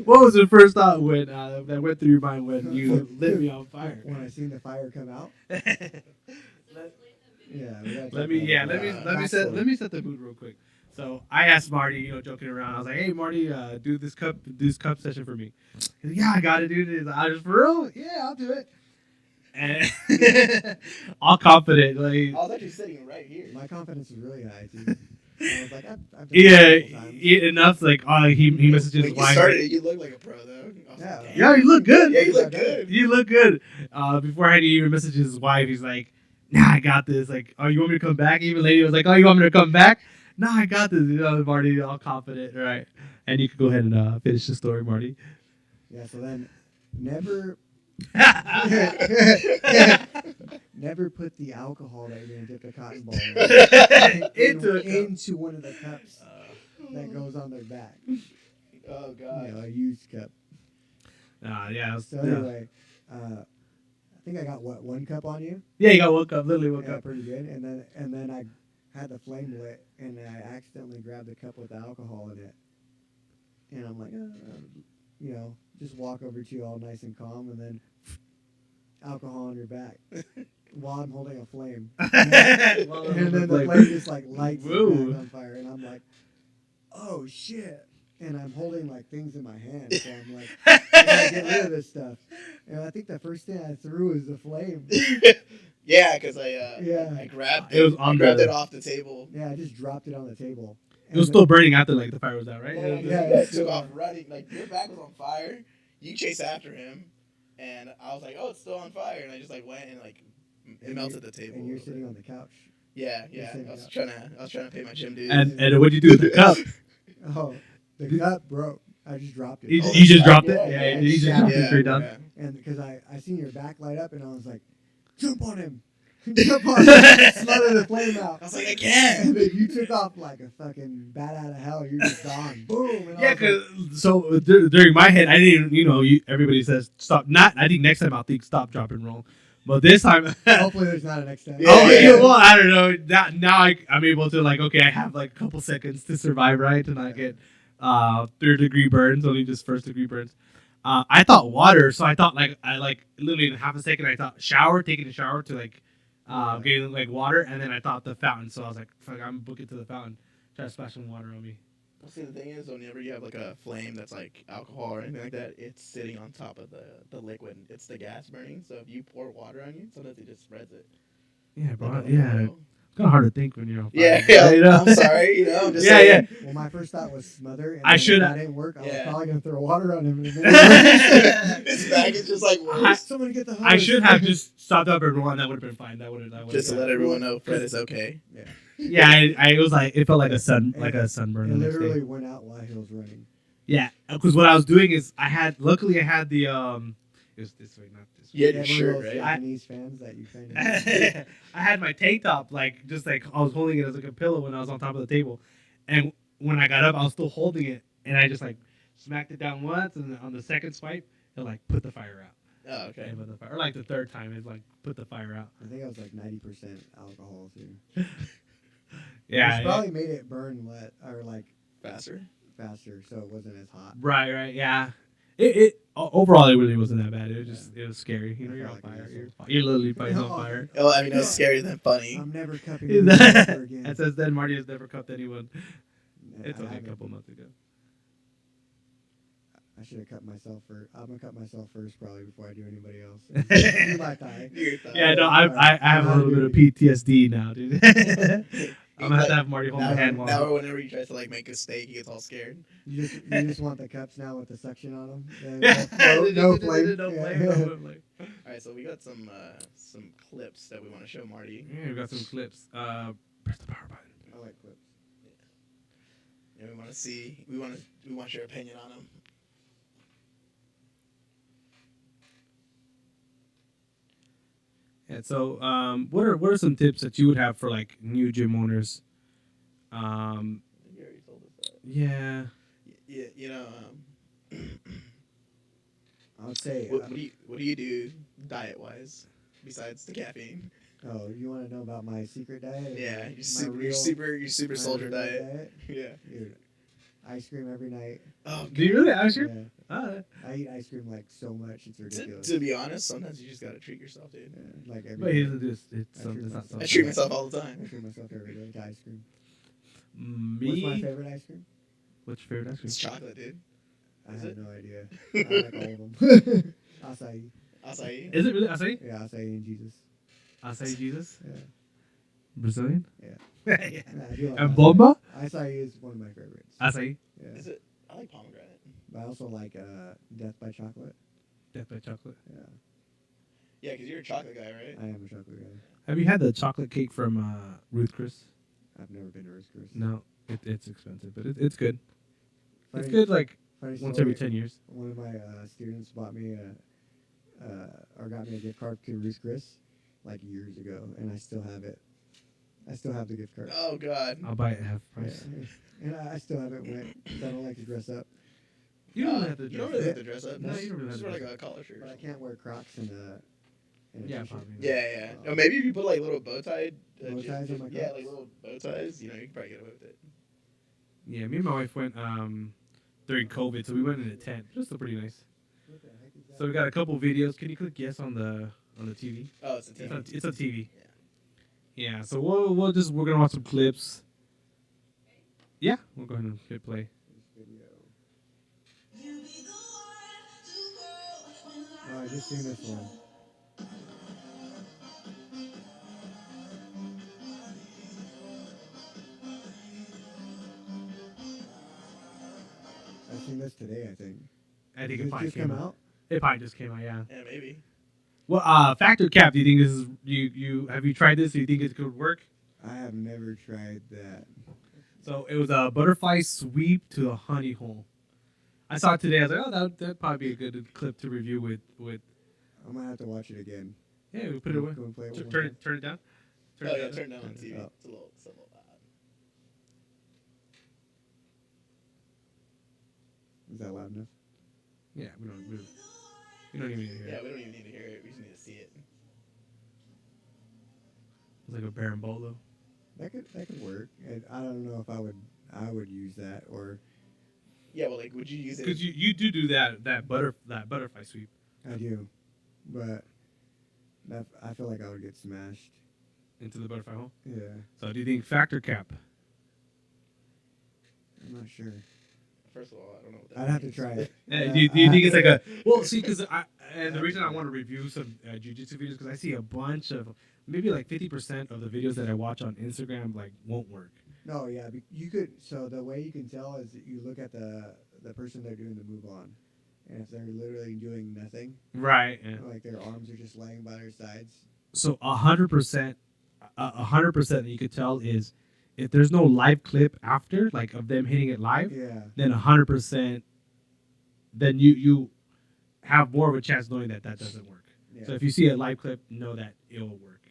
[SPEAKER 1] What was the first thought when that went through your mind when you lit me on fire?
[SPEAKER 3] When I seen the fire come out. Yeah.
[SPEAKER 1] Let me set the mood real quick. So I asked Marty, joking around. I was like, "Hey, Marty, do this cup session for me." He's like, "Yeah, I gotta do this." I was for real. Yeah, I'll do it. And all confident, like
[SPEAKER 2] I was actually sitting right here.
[SPEAKER 3] My confidence is really high, too. I was like, I've done
[SPEAKER 1] yeah,
[SPEAKER 3] it a couple times.
[SPEAKER 1] enough. Like he messages
[SPEAKER 2] When
[SPEAKER 1] his
[SPEAKER 2] you
[SPEAKER 1] wife.
[SPEAKER 2] started it, you look like a pro, though. I was
[SPEAKER 3] Yeah.
[SPEAKER 2] like,
[SPEAKER 1] Yeah, you look good.
[SPEAKER 2] Yeah, you look good.
[SPEAKER 1] You look good. Beforehand, he even messages his wife. He's like, "Nah, I got this." Like, "Oh, you want me to come back?" Even lady was like, "Oh, you want me to come back?" "Nah, I got this." Marty, all confident, right? And you can go ahead and finish the story, Marty.
[SPEAKER 3] Yeah, so then never never put the alcohol that you're going to dip the cotton ball into one of the cups that goes on their back.
[SPEAKER 2] Oh, God.
[SPEAKER 3] A used cup.
[SPEAKER 1] Yeah.
[SPEAKER 3] So anyway, I think I got, one cup on you?
[SPEAKER 1] Yeah, you got woke up. Literally woke
[SPEAKER 3] Yeah,
[SPEAKER 1] up.
[SPEAKER 3] pretty good. And then I had the flame lit, and I accidentally grabbed the cup with the alcohol in it. And I'm like, just walk over to you all nice and calm, and then alcohol on your back while I'm holding a flame. And then the flame just like lights
[SPEAKER 1] Woo.
[SPEAKER 3] back on fire, and I'm like, oh shit. And I'm holding like things in my hand, so I'm like, I gotta get rid of this stuff. And I think the first thing I threw was the flame.
[SPEAKER 2] Yeah, because I
[SPEAKER 3] Yeah.
[SPEAKER 2] grabbed
[SPEAKER 1] It was
[SPEAKER 2] it.
[SPEAKER 1] on
[SPEAKER 2] I grabbed
[SPEAKER 1] the-
[SPEAKER 2] it off the table.
[SPEAKER 3] Yeah, I just dropped it on the table.
[SPEAKER 1] It was still burning after like the fire was out, right?
[SPEAKER 2] Yeah,
[SPEAKER 3] Yeah,
[SPEAKER 2] you guys
[SPEAKER 3] it's
[SPEAKER 2] took
[SPEAKER 3] still
[SPEAKER 2] off
[SPEAKER 3] on.
[SPEAKER 2] running. Like, your back was on fire. You chased after him. And I was like, oh, it's still on fire. And I just like went and like it
[SPEAKER 3] And
[SPEAKER 2] melted
[SPEAKER 3] you're-
[SPEAKER 2] the table.
[SPEAKER 3] And
[SPEAKER 2] a
[SPEAKER 3] you're
[SPEAKER 2] little
[SPEAKER 3] sitting
[SPEAKER 2] bit.
[SPEAKER 3] on the couch.
[SPEAKER 2] Yeah.
[SPEAKER 3] you're sitting
[SPEAKER 2] I was
[SPEAKER 3] up.
[SPEAKER 2] trying to pay my gym dues.
[SPEAKER 1] And what'd you do with the cup?
[SPEAKER 3] Oh, the cup broke. I just dropped it.
[SPEAKER 1] You,
[SPEAKER 2] Oh,
[SPEAKER 1] you just dropped it?
[SPEAKER 2] yeah,
[SPEAKER 1] Yeah,
[SPEAKER 3] yeah,
[SPEAKER 1] you just
[SPEAKER 3] yeah.
[SPEAKER 1] dropped it straight down.
[SPEAKER 2] Yeah.
[SPEAKER 3] And because I seen your back light up, and I was like, jump on him. Jump on him. Smother the flame out.
[SPEAKER 2] I was like, I
[SPEAKER 3] And
[SPEAKER 2] can't.
[SPEAKER 3] then you took off like a fucking bat out of hell. You're just gone. Boom. And I
[SPEAKER 1] Yeah,
[SPEAKER 3] was
[SPEAKER 1] because so during my head, I didn't, everybody says stop. Not, I think next time I'll think stop, drop, and roll. But this time,
[SPEAKER 3] like, hopefully there's not a next time.
[SPEAKER 2] Yeah.
[SPEAKER 1] well, I don't know. Now I'm able to like, okay, I have like a couple seconds to survive, right? And I get 3rd-degree burns, only just 1st-degree burns. I thought water, so I thought like literally in half a second I thought taking a shower to like getting like water, and then I thought the fountain. So I was like, fuck, I'm booking to the fountain. Try to splash some water on me.
[SPEAKER 2] Well, see, the thing is, whenever you have like a flame that's like alcohol or anything like that, it's sitting on top of the liquid. It's the gas burning. So if you pour water on you, sometimes it just spreads it.
[SPEAKER 1] Yeah, bro.
[SPEAKER 2] Like,
[SPEAKER 1] Yeah, it's kind of hard to think when you're on fire.
[SPEAKER 2] Yeah. I'm sorry. I'm just
[SPEAKER 1] Yeah,
[SPEAKER 2] saying.
[SPEAKER 3] Well, my first thought was smother. And
[SPEAKER 1] I
[SPEAKER 3] then
[SPEAKER 1] should
[SPEAKER 3] if
[SPEAKER 1] have-
[SPEAKER 3] that didn't work, I was
[SPEAKER 2] Yeah.
[SPEAKER 3] probably going to throw water on him. In a minute.
[SPEAKER 2] His back is just like worse.
[SPEAKER 3] Someone get the hose.
[SPEAKER 1] I should have just stopped up and run. That would have been fine. That would have.
[SPEAKER 2] Just to let everyone know, Fred is okay.
[SPEAKER 1] Yeah, it was like it felt like a sunburn
[SPEAKER 3] It
[SPEAKER 1] the next
[SPEAKER 3] literally
[SPEAKER 1] day.
[SPEAKER 3] went out while he was running.
[SPEAKER 1] Yeah, because what I was doing is luckily I had the it was this way, not this way.
[SPEAKER 2] You had
[SPEAKER 3] Yeah,
[SPEAKER 2] your
[SPEAKER 3] one
[SPEAKER 2] shirt,
[SPEAKER 3] of those
[SPEAKER 2] right?
[SPEAKER 3] Japanese fans that you kind of.
[SPEAKER 1] I had my tank top just like I was holding it as like a pillow when I was on top of the table, and when I got up, I was still holding it, and I just like smacked it down once, and then on the second swipe, it like put the fire out.
[SPEAKER 2] Oh, okay.
[SPEAKER 1] And put the fire. Or like the third time, it's like put the fire out.
[SPEAKER 3] I think I was like 90% alcohol too.
[SPEAKER 1] Yeah,
[SPEAKER 3] Which probably made it burn or like
[SPEAKER 2] Faster.
[SPEAKER 3] faster, so it wasn't as hot.
[SPEAKER 1] right, yeah. It overall it really wasn't that bad. It was just it was scary. You know,
[SPEAKER 3] I
[SPEAKER 1] you're on
[SPEAKER 3] felt like
[SPEAKER 1] fire.
[SPEAKER 3] an
[SPEAKER 1] You're literally fighting on fire.
[SPEAKER 2] Oh, I mean, that's scarier than funny.
[SPEAKER 3] I'm never cupping you ever again.
[SPEAKER 1] And since then, Marty has never cupped anyone.
[SPEAKER 3] Yeah,
[SPEAKER 1] It's
[SPEAKER 3] I
[SPEAKER 1] only a
[SPEAKER 3] haven't.
[SPEAKER 1] couple months ago.
[SPEAKER 3] I should have cut myself first. I'm gonna cut myself first probably before I do anybody else. Do my thigh.
[SPEAKER 2] Your thigh.
[SPEAKER 1] Yeah, no, I have a little bit of PTSD now, dude. I'm gonna have to have Marty hold my hand while.
[SPEAKER 2] Now, whenever he tries to like make a steak, he gets all scared.
[SPEAKER 3] You just want the cups now with the suction on them. No flame.
[SPEAKER 1] No
[SPEAKER 3] Yeah.
[SPEAKER 1] flame. No flame.
[SPEAKER 2] All right, so we got some clips that we want to show Marty.
[SPEAKER 1] Yeah, we got some clips. Press the power button.
[SPEAKER 3] I like clips.
[SPEAKER 2] And we want to see. We want your opinion on them.
[SPEAKER 1] And so, what are some tips that you would have for like new gym owners?
[SPEAKER 2] You already told us that.
[SPEAKER 1] Yeah.
[SPEAKER 2] Yeah, you know.
[SPEAKER 3] I would say.
[SPEAKER 2] What do you do diet wise besides the caffeine?
[SPEAKER 3] Oh, you want to know about my secret diet?
[SPEAKER 2] Yeah,
[SPEAKER 3] My
[SPEAKER 2] your super
[SPEAKER 3] my
[SPEAKER 2] soldier
[SPEAKER 3] real
[SPEAKER 2] diet. Yeah.
[SPEAKER 3] Dude, ice cream every night.
[SPEAKER 2] Oh,
[SPEAKER 1] Do you really ask
[SPEAKER 3] Yeah.
[SPEAKER 1] you?
[SPEAKER 3] I eat ice cream like so much, it's ridiculous.
[SPEAKER 2] To be honest, sometimes you just gotta treat yourself, dude.
[SPEAKER 3] Yeah, like every
[SPEAKER 1] But
[SPEAKER 3] day.
[SPEAKER 1] it's not
[SPEAKER 3] I
[SPEAKER 1] something.
[SPEAKER 2] I treat myself all the
[SPEAKER 3] I
[SPEAKER 2] time.
[SPEAKER 3] treat myself every day to ice cream.
[SPEAKER 1] Me.
[SPEAKER 3] What's my favorite ice cream?
[SPEAKER 1] What's your favorite ice cream?
[SPEAKER 2] It's chocolate, dude.
[SPEAKER 3] I
[SPEAKER 2] Is
[SPEAKER 3] have
[SPEAKER 2] it?
[SPEAKER 3] no idea. I like all of them. Acai.
[SPEAKER 2] Acai.
[SPEAKER 1] Is it really acai?
[SPEAKER 3] Yeah, acai and Jesus.
[SPEAKER 1] Acai Jesus?
[SPEAKER 3] Yeah.
[SPEAKER 1] Brazilian?
[SPEAKER 3] Yeah.
[SPEAKER 1] yeah.
[SPEAKER 3] Yeah, I do like
[SPEAKER 1] And
[SPEAKER 3] acai.
[SPEAKER 1] bomba?
[SPEAKER 3] Acai is one of my favorites.
[SPEAKER 1] Acai.
[SPEAKER 3] Yeah.
[SPEAKER 2] Is it? I like pomegranate.
[SPEAKER 3] But I also like Death by Chocolate.
[SPEAKER 1] Death by chocolate.
[SPEAKER 3] Yeah.
[SPEAKER 2] Yeah, because you're a chocolate guy, right?
[SPEAKER 3] I am a chocolate guy.
[SPEAKER 1] Have you had the chocolate cake from Ruth Chris?
[SPEAKER 3] I've never been to Rice Chris.
[SPEAKER 1] No, it's expensive, but it's good.
[SPEAKER 3] Funny,
[SPEAKER 1] It's good like
[SPEAKER 3] funny
[SPEAKER 1] once
[SPEAKER 3] story,
[SPEAKER 1] every 10 years.
[SPEAKER 3] One of my students bought me or got me a gift card to Ruth Chris like years ago, and I still have it. I still have the gift card.
[SPEAKER 2] Oh God.
[SPEAKER 1] I'll buy it at half
[SPEAKER 3] Yeah.
[SPEAKER 1] price.
[SPEAKER 3] And I still haven't went 'cause I don't like to dress up.
[SPEAKER 1] You don't have to
[SPEAKER 2] You don't
[SPEAKER 1] dress
[SPEAKER 2] really
[SPEAKER 1] up.
[SPEAKER 2] have to dress up.
[SPEAKER 1] No, you don't really
[SPEAKER 2] Just
[SPEAKER 1] have
[SPEAKER 2] wear
[SPEAKER 1] to
[SPEAKER 2] like a collar shirt.
[SPEAKER 3] But I can't wear Crocs and a
[SPEAKER 1] Yeah,
[SPEAKER 3] t-shirt.
[SPEAKER 1] probably.
[SPEAKER 2] Yeah. Or maybe if you put like little bow tie.
[SPEAKER 3] Bow ties on my
[SPEAKER 2] Yeah,
[SPEAKER 3] Crocs?
[SPEAKER 2] like little bow ties. You know, you can probably get away with it.
[SPEAKER 1] Yeah, me and my wife went during COVID, so we went in a tent. Just pretty nice.
[SPEAKER 3] What the heck is that?
[SPEAKER 1] So we got a couple videos. Can you click yes on the TV?
[SPEAKER 2] Oh, it's a team.
[SPEAKER 1] It's a TV. Yeah. So we're gonna watch some clips. Yeah, we'll go ahead and hit play.
[SPEAKER 3] This video. Oh, I just seen this one. I've seen this today, I think.
[SPEAKER 1] I think
[SPEAKER 3] Did
[SPEAKER 1] it
[SPEAKER 3] this
[SPEAKER 1] probably
[SPEAKER 3] just
[SPEAKER 1] came
[SPEAKER 3] come
[SPEAKER 1] out.
[SPEAKER 3] out?
[SPEAKER 1] It probably just came out. Yeah.
[SPEAKER 2] Yeah, maybe.
[SPEAKER 1] Well, factor cap. Do you think this is you have you tried this? Do you think it could work?
[SPEAKER 3] I have never tried that.
[SPEAKER 1] So it was a butterfly sweep to a honey hole. I saw it today. I was like, oh, that'd probably be a good clip to review with.
[SPEAKER 3] I'm gonna have to watch it again.
[SPEAKER 1] Yeah, we put it away.
[SPEAKER 3] Can we play it one more
[SPEAKER 1] Turn
[SPEAKER 3] time?
[SPEAKER 1] it turn it down.
[SPEAKER 2] Oh yeah, turn down on
[SPEAKER 3] Turn it
[SPEAKER 2] TV.
[SPEAKER 3] up.
[SPEAKER 2] It's a little loud.
[SPEAKER 3] Is that loud enough?
[SPEAKER 1] Yeah, we don't even need to hear
[SPEAKER 2] Yeah,
[SPEAKER 1] it.
[SPEAKER 2] we don't even need to hear it. We just need to see it.
[SPEAKER 1] It's like a berimbolo.
[SPEAKER 3] That could work. And I don't know if I would use that or
[SPEAKER 2] Yeah, well, like, would you use it?
[SPEAKER 1] Because you do that butterfly sweep.
[SPEAKER 3] I do, but I feel like I would get smashed.
[SPEAKER 1] Into the butterfly hole.
[SPEAKER 3] Yeah,
[SPEAKER 1] So do you think factor cap?
[SPEAKER 3] I'm not sure.
[SPEAKER 2] First of all, I don't know what that
[SPEAKER 3] I'd have to
[SPEAKER 2] means.
[SPEAKER 3] try it.
[SPEAKER 1] Do you think it's like a well? See, because and the reason I want to review some jiu-jitsu videos because I see a bunch of maybe like 50% of the videos that I watch on Instagram like won't work.
[SPEAKER 3] No, yeah, you could. So the way you can tell is that you look at the person they're doing the move on, and if they're literally doing nothing,
[SPEAKER 1] Right. Yeah.
[SPEAKER 3] like their arms are just laying by their sides.
[SPEAKER 1] So 100%, 100% that you could tell is if there's no live clip after like of them hitting it live,
[SPEAKER 3] Yeah,
[SPEAKER 1] then 100%, then you have more of a chance knowing that doesn't work.
[SPEAKER 3] yeah.
[SPEAKER 1] So if you see a live clip, know that it will work.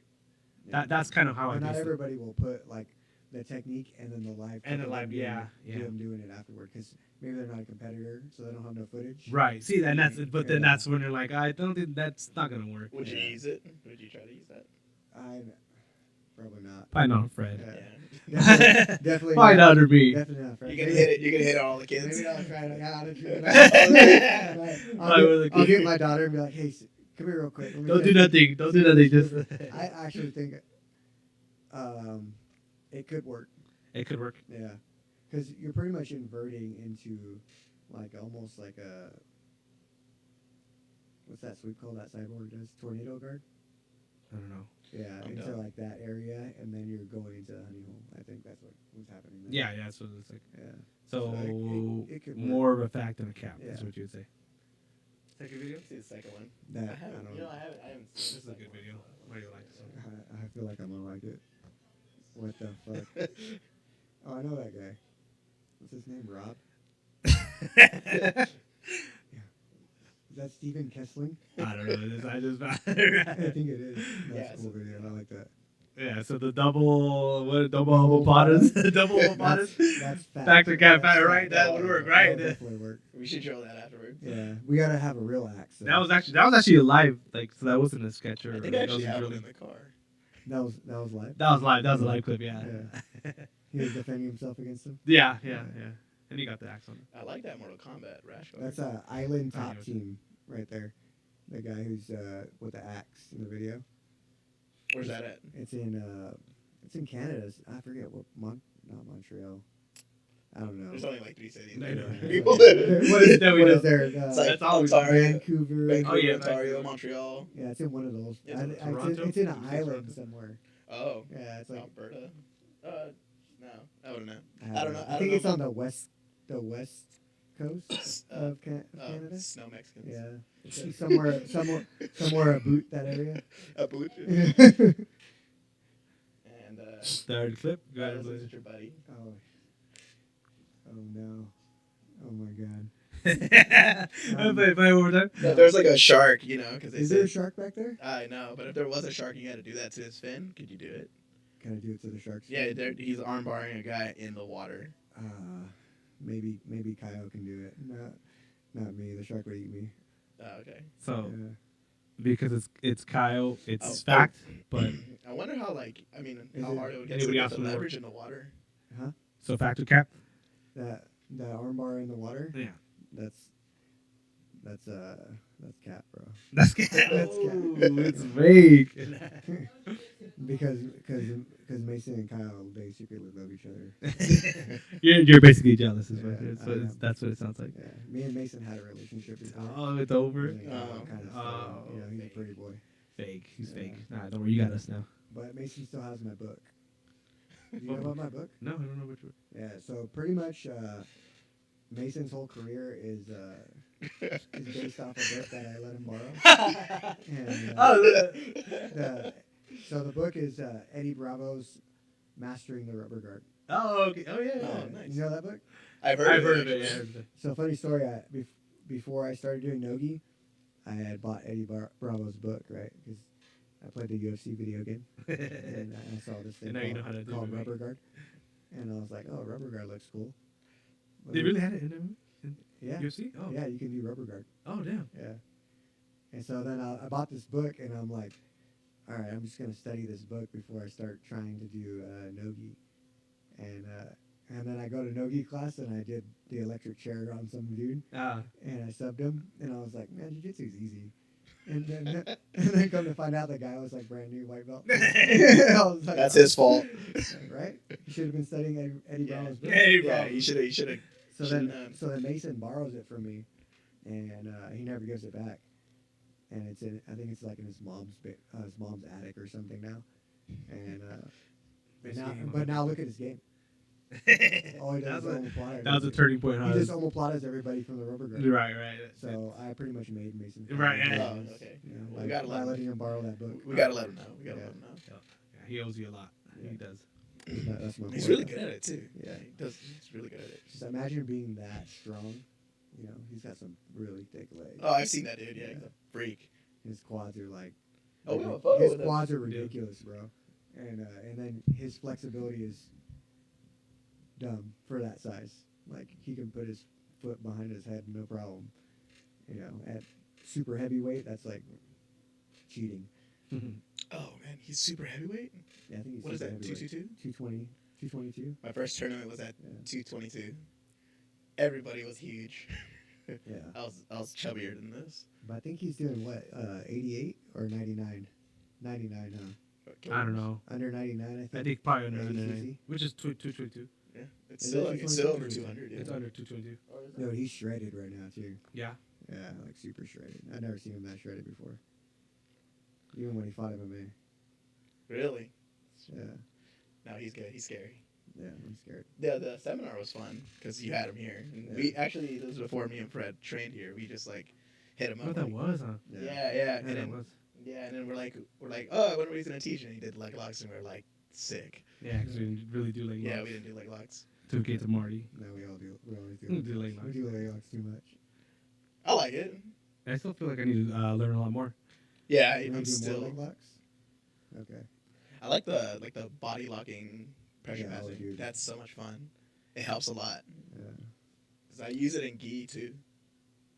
[SPEAKER 3] yeah.
[SPEAKER 1] That's kind of how I
[SPEAKER 3] But
[SPEAKER 1] do
[SPEAKER 3] not
[SPEAKER 1] it.
[SPEAKER 3] everybody will put like the technique and then the live
[SPEAKER 1] And the
[SPEAKER 3] clip of
[SPEAKER 1] live,
[SPEAKER 3] them
[SPEAKER 1] yeah, yeah.
[SPEAKER 3] them doing it afterward because maybe they're not a competitor, so they don't have no footage.
[SPEAKER 1] Right. See, and that's but then
[SPEAKER 3] Yeah.
[SPEAKER 1] that's when you're like, I don't think that's not gonna work.
[SPEAKER 2] Would you
[SPEAKER 3] Yeah.
[SPEAKER 2] use it? Would you try to use that?
[SPEAKER 3] I probably not.
[SPEAKER 1] Probably not Fred.
[SPEAKER 3] Yeah.
[SPEAKER 2] Yeah.
[SPEAKER 3] Definitely
[SPEAKER 1] Probably not under me.
[SPEAKER 3] Definitely not. Fred.
[SPEAKER 2] You can hit it. You can hit all the kids.
[SPEAKER 3] Maybe I'll try it out.
[SPEAKER 1] Probably with the
[SPEAKER 3] I'll
[SPEAKER 1] kid.
[SPEAKER 3] get my daughter and be like, "Hey, come here real quick. Let me
[SPEAKER 1] Don't
[SPEAKER 3] check
[SPEAKER 1] do nothing. Don't do nothing. Just
[SPEAKER 3] I actually think it could work.
[SPEAKER 1] it could work.
[SPEAKER 3] Yeah, because you're pretty much inverting into like almost like a what's that sweep called that cyborg does? Tornado guard.
[SPEAKER 1] I don't know.
[SPEAKER 3] Yeah,
[SPEAKER 2] I'm
[SPEAKER 3] into
[SPEAKER 2] done.
[SPEAKER 3] like that area, and then you're going into the honey hole. I think that's what was happening there.
[SPEAKER 1] Yeah, yeah. So it's like
[SPEAKER 3] Yeah.
[SPEAKER 1] so
[SPEAKER 3] it could work.
[SPEAKER 1] more of a fact than a cap.
[SPEAKER 3] Yeah.
[SPEAKER 1] That's what you would say. Second video.
[SPEAKER 2] See the second one.
[SPEAKER 3] That
[SPEAKER 2] I
[SPEAKER 3] I
[SPEAKER 2] haven't.
[SPEAKER 3] don't
[SPEAKER 2] You know,
[SPEAKER 3] know.
[SPEAKER 2] I haven't.
[SPEAKER 1] This is a good video. What do you like? So?
[SPEAKER 3] I feel like I'm gonna like it. What the fuck? Oh, I know that guy. What's his name? Rob? Is that Steven Kessling?
[SPEAKER 1] I don't know. I just.
[SPEAKER 3] I think it is. That's
[SPEAKER 2] Yeah,
[SPEAKER 3] a cool video. I like that.
[SPEAKER 1] Yeah. So the double homo potters, double homo potters.
[SPEAKER 3] That's fat.
[SPEAKER 1] Factor cap,
[SPEAKER 3] That's
[SPEAKER 1] right? That would work, right?
[SPEAKER 3] That would definitely work.
[SPEAKER 2] We should show that afterwards.
[SPEAKER 3] Yeah, we gotta have a real axe. So.
[SPEAKER 1] That was actually a live, like, so that wasn't a sketch or
[SPEAKER 2] I think I
[SPEAKER 1] that
[SPEAKER 2] actually
[SPEAKER 1] wasn't
[SPEAKER 2] have it
[SPEAKER 1] really-
[SPEAKER 2] in the car.
[SPEAKER 3] that was live.
[SPEAKER 1] That was live. That was a live clip. Yeah.
[SPEAKER 3] He was defending himself against him.
[SPEAKER 1] Yeah. And he got the axe on it.
[SPEAKER 2] I like that Mortal Kombat rash guard.
[SPEAKER 3] That's a island
[SPEAKER 1] I
[SPEAKER 3] top
[SPEAKER 1] know.
[SPEAKER 3] team right there. The guy who's with the axe in the video.
[SPEAKER 2] Where's that at?
[SPEAKER 3] It's in Canada. I forget what not Montreal. I don't know.
[SPEAKER 2] There's only like 3 cities.
[SPEAKER 1] No,
[SPEAKER 2] there.
[SPEAKER 1] no.
[SPEAKER 2] People live in.
[SPEAKER 1] What is that we
[SPEAKER 3] What
[SPEAKER 1] know?
[SPEAKER 3] is there?
[SPEAKER 2] It's like
[SPEAKER 1] That's always
[SPEAKER 2] Ontario,
[SPEAKER 3] Vancouver.
[SPEAKER 2] Vancouver,
[SPEAKER 1] Oh, yeah,
[SPEAKER 2] Ontario,
[SPEAKER 1] Vancouver.
[SPEAKER 2] Montreal.
[SPEAKER 3] Yeah, it's in one of those.
[SPEAKER 2] It's in
[SPEAKER 1] Toronto?
[SPEAKER 3] It's in an
[SPEAKER 1] Did you say
[SPEAKER 3] island
[SPEAKER 1] Toronto?
[SPEAKER 3] somewhere.
[SPEAKER 2] Oh,
[SPEAKER 3] Yeah, it's like
[SPEAKER 2] Alberta. No, I wouldn't know.
[SPEAKER 3] I don't know. I think it's on the west coast
[SPEAKER 2] Uh,
[SPEAKER 3] of Canada.
[SPEAKER 2] Snow Mexicans.
[SPEAKER 3] Yeah, it's somewhere a boot that area.
[SPEAKER 2] A boot. And
[SPEAKER 1] Third clip. Go ahead.
[SPEAKER 2] this
[SPEAKER 1] Blaze.
[SPEAKER 2] is your buddy.
[SPEAKER 3] Oh no! Oh my God!
[SPEAKER 1] Play one more time.
[SPEAKER 2] No, there's like a shark, you know, because they
[SPEAKER 3] Is there a
[SPEAKER 2] said.
[SPEAKER 3] shark back there?
[SPEAKER 2] I know, but if there was a shark, you had to do that to his fin. Could you do it?
[SPEAKER 3] Can I do it to the sharks?
[SPEAKER 2] Yeah, he's arm barring a guy in the water.
[SPEAKER 3] Maybe Kyle can do it. Not me. The shark would eat me.
[SPEAKER 2] Oh, okay.
[SPEAKER 1] So
[SPEAKER 3] Yeah.
[SPEAKER 1] because it's Kyle, it's
[SPEAKER 2] Oh,
[SPEAKER 1] fact, but
[SPEAKER 2] I wonder how
[SPEAKER 3] Is
[SPEAKER 2] how
[SPEAKER 3] it-
[SPEAKER 2] hard it would get
[SPEAKER 1] Anybody
[SPEAKER 2] to
[SPEAKER 1] else
[SPEAKER 2] get the
[SPEAKER 1] wanna
[SPEAKER 2] leverage in the water.
[SPEAKER 1] so fact or cap?
[SPEAKER 3] That armbar in the water.
[SPEAKER 1] Yeah.
[SPEAKER 3] That's cap, bro.
[SPEAKER 1] That's
[SPEAKER 3] That's
[SPEAKER 1] Ooh, it's fake.
[SPEAKER 3] Because Mason and Kyle, they secretly love each other.
[SPEAKER 1] You're basically jealous, is what
[SPEAKER 3] Yeah,
[SPEAKER 1] it is.
[SPEAKER 3] I am.
[SPEAKER 1] That's what it sounds like.
[SPEAKER 3] Yeah, me and Mason had a relationship before.
[SPEAKER 1] Oh, it's over.
[SPEAKER 3] Yeah,
[SPEAKER 2] Oh.
[SPEAKER 3] kind of.
[SPEAKER 1] Oh,
[SPEAKER 3] You know, he's a
[SPEAKER 2] fake.
[SPEAKER 3] pretty boy.
[SPEAKER 1] Fake. He's
[SPEAKER 3] Yeah.
[SPEAKER 1] fake. Nah, don't worry. You got us now.
[SPEAKER 3] But Mason still has my book. Do you know about my book?
[SPEAKER 1] No, I don't know which one.
[SPEAKER 3] Yeah. So pretty much, Mason's whole career is based off a book that I let him borrow. And, so the book is Eddie Bravo's Mastering the Rubber Guard.
[SPEAKER 1] Oh, okay. Oh, yeah.
[SPEAKER 2] Oh, nice.
[SPEAKER 3] You know that book?
[SPEAKER 2] I've heard
[SPEAKER 1] I've
[SPEAKER 2] of
[SPEAKER 1] heard
[SPEAKER 2] it.
[SPEAKER 1] of it. Yeah,
[SPEAKER 2] actually.
[SPEAKER 1] I've heard of it.
[SPEAKER 3] So funny story. Before I started doing Nogi, I had bought Eddie Bravo's book, right? Because I played the UFC video game, and I saw this thing
[SPEAKER 1] And now you know how to do
[SPEAKER 3] called
[SPEAKER 1] it, right?
[SPEAKER 3] Rubber Guard, and I was like, "Oh, Rubber Guard looks cool."
[SPEAKER 1] They really had it in
[SPEAKER 3] Yeah.
[SPEAKER 1] UFC? Oh.
[SPEAKER 3] Yeah, you can do Rubber Guard.
[SPEAKER 1] Oh, damn.
[SPEAKER 3] Yeah. And so then I bought this book, and I'm like, all right, I'm just gonna study this book before I start trying to do Nogi, and then I go to Nogi class, and I did the electric chair on some dude.
[SPEAKER 1] Ah.
[SPEAKER 3] And I subbed him, and I was like, man, jiu-jitsu's easy. And then come to find out the guy was like brand new white belt. I was like,
[SPEAKER 2] That's his fault.
[SPEAKER 3] right? You should have been studying Eddie
[SPEAKER 2] Yeah.
[SPEAKER 3] Bravo's book.
[SPEAKER 1] Hey,
[SPEAKER 2] Yeah,
[SPEAKER 1] bro.
[SPEAKER 2] he should have.
[SPEAKER 3] So
[SPEAKER 2] shouldn't
[SPEAKER 3] then,
[SPEAKER 2] have.
[SPEAKER 3] so then Mason borrows it from me, and he never gives it back. And it's in, I think it's like in his mom's attic or something now. And now look at his game. All he does is omoplata.
[SPEAKER 1] That was a turning point,
[SPEAKER 3] He
[SPEAKER 1] huh?
[SPEAKER 3] just omoplatas everybody from the rubber guard.
[SPEAKER 1] Right.
[SPEAKER 3] So I pretty much made Mason.
[SPEAKER 1] Right, yeah.
[SPEAKER 3] Bravo's,
[SPEAKER 2] Okay.
[SPEAKER 3] You know,
[SPEAKER 2] We gotta
[SPEAKER 3] by
[SPEAKER 2] let him-
[SPEAKER 3] letting him borrow that book.
[SPEAKER 2] We gotta let him know. We gotta
[SPEAKER 3] Yeah.
[SPEAKER 2] let him know.
[SPEAKER 1] Yeah, he owes you a lot.
[SPEAKER 3] Yeah.
[SPEAKER 1] He does.
[SPEAKER 3] That's my
[SPEAKER 2] He's
[SPEAKER 3] boy.
[SPEAKER 2] really good at it too.
[SPEAKER 3] Yeah.
[SPEAKER 2] He does. He's really good at it.
[SPEAKER 3] Just imagine being that strong. You know, he's got some really thick legs.
[SPEAKER 2] Oh, I've seen that dude. Yeah, he's a freak.
[SPEAKER 3] His quads are like.
[SPEAKER 2] Oh, we have a photo
[SPEAKER 3] his
[SPEAKER 2] with him.
[SPEAKER 3] quads are
[SPEAKER 1] Yeah.
[SPEAKER 3] ridiculous, bro. And then his flexibility is dumb for that size. Like he can put his foot behind his head, no problem. You know, at super heavyweight, that's like cheating.
[SPEAKER 2] Oh man, he's super heavyweight.
[SPEAKER 3] Yeah, I think he's
[SPEAKER 2] What is
[SPEAKER 3] super
[SPEAKER 2] that?
[SPEAKER 3] heavyweight.
[SPEAKER 2] 222.
[SPEAKER 3] 220, 222.
[SPEAKER 2] My first tournament was at
[SPEAKER 3] Yeah.
[SPEAKER 2] 222. Everybody was huge.
[SPEAKER 3] Yeah,
[SPEAKER 2] I was chubbier than this.
[SPEAKER 3] but I think he's doing what, 88 or 99? 99, huh?
[SPEAKER 1] I don't know.
[SPEAKER 3] Under 99, I
[SPEAKER 1] I
[SPEAKER 3] think.
[SPEAKER 1] think probably under
[SPEAKER 3] ADCC?
[SPEAKER 1] 99, which is 222.
[SPEAKER 2] Yeah, it's
[SPEAKER 3] Is
[SPEAKER 2] still
[SPEAKER 3] it
[SPEAKER 2] it's still
[SPEAKER 3] 222?
[SPEAKER 2] over 200. Yeah.
[SPEAKER 1] It's under 222.
[SPEAKER 3] No, he's shredded right now too.
[SPEAKER 1] Yeah.
[SPEAKER 3] Yeah, like super shredded. I've never seen him that shredded before. Even when he fought MMA.
[SPEAKER 2] Really?
[SPEAKER 3] Yeah,
[SPEAKER 2] No, he's good. He's scary.
[SPEAKER 3] yeah, I'm scared.
[SPEAKER 2] The seminar was fun because you had him here. And
[SPEAKER 3] Yeah.
[SPEAKER 2] we actually, this was before me and Fred trained here. We just like hit him
[SPEAKER 1] What
[SPEAKER 2] up.
[SPEAKER 1] that
[SPEAKER 2] like,
[SPEAKER 1] was, huh?
[SPEAKER 2] Yeah,
[SPEAKER 3] Yeah.
[SPEAKER 2] yeah. And
[SPEAKER 1] that
[SPEAKER 2] then
[SPEAKER 1] was.
[SPEAKER 2] yeah, and then we're like, oh, when are we gonna teach? And he did leg locks, and we are like, sick.
[SPEAKER 1] Yeah, because we didn't really do leg
[SPEAKER 2] Yeah,
[SPEAKER 1] locks.
[SPEAKER 2] we didn't do leg locks.
[SPEAKER 1] Took it to Marty.
[SPEAKER 3] No, we all do. We always do.
[SPEAKER 1] We do leg
[SPEAKER 3] We
[SPEAKER 1] locks.
[SPEAKER 3] do leg locks too much.
[SPEAKER 2] I like it.
[SPEAKER 1] I still feel like I need to learn a lot more.
[SPEAKER 2] Yeah,
[SPEAKER 3] You
[SPEAKER 2] I'm
[SPEAKER 3] wanna do more
[SPEAKER 2] still.
[SPEAKER 3] leg locks? Okay.
[SPEAKER 2] I like the body locking pressure
[SPEAKER 3] Yeah,
[SPEAKER 2] passing.
[SPEAKER 3] dude.
[SPEAKER 2] That's so much fun. It helps a lot.
[SPEAKER 3] Yeah.
[SPEAKER 2] Cause I use it in gi too.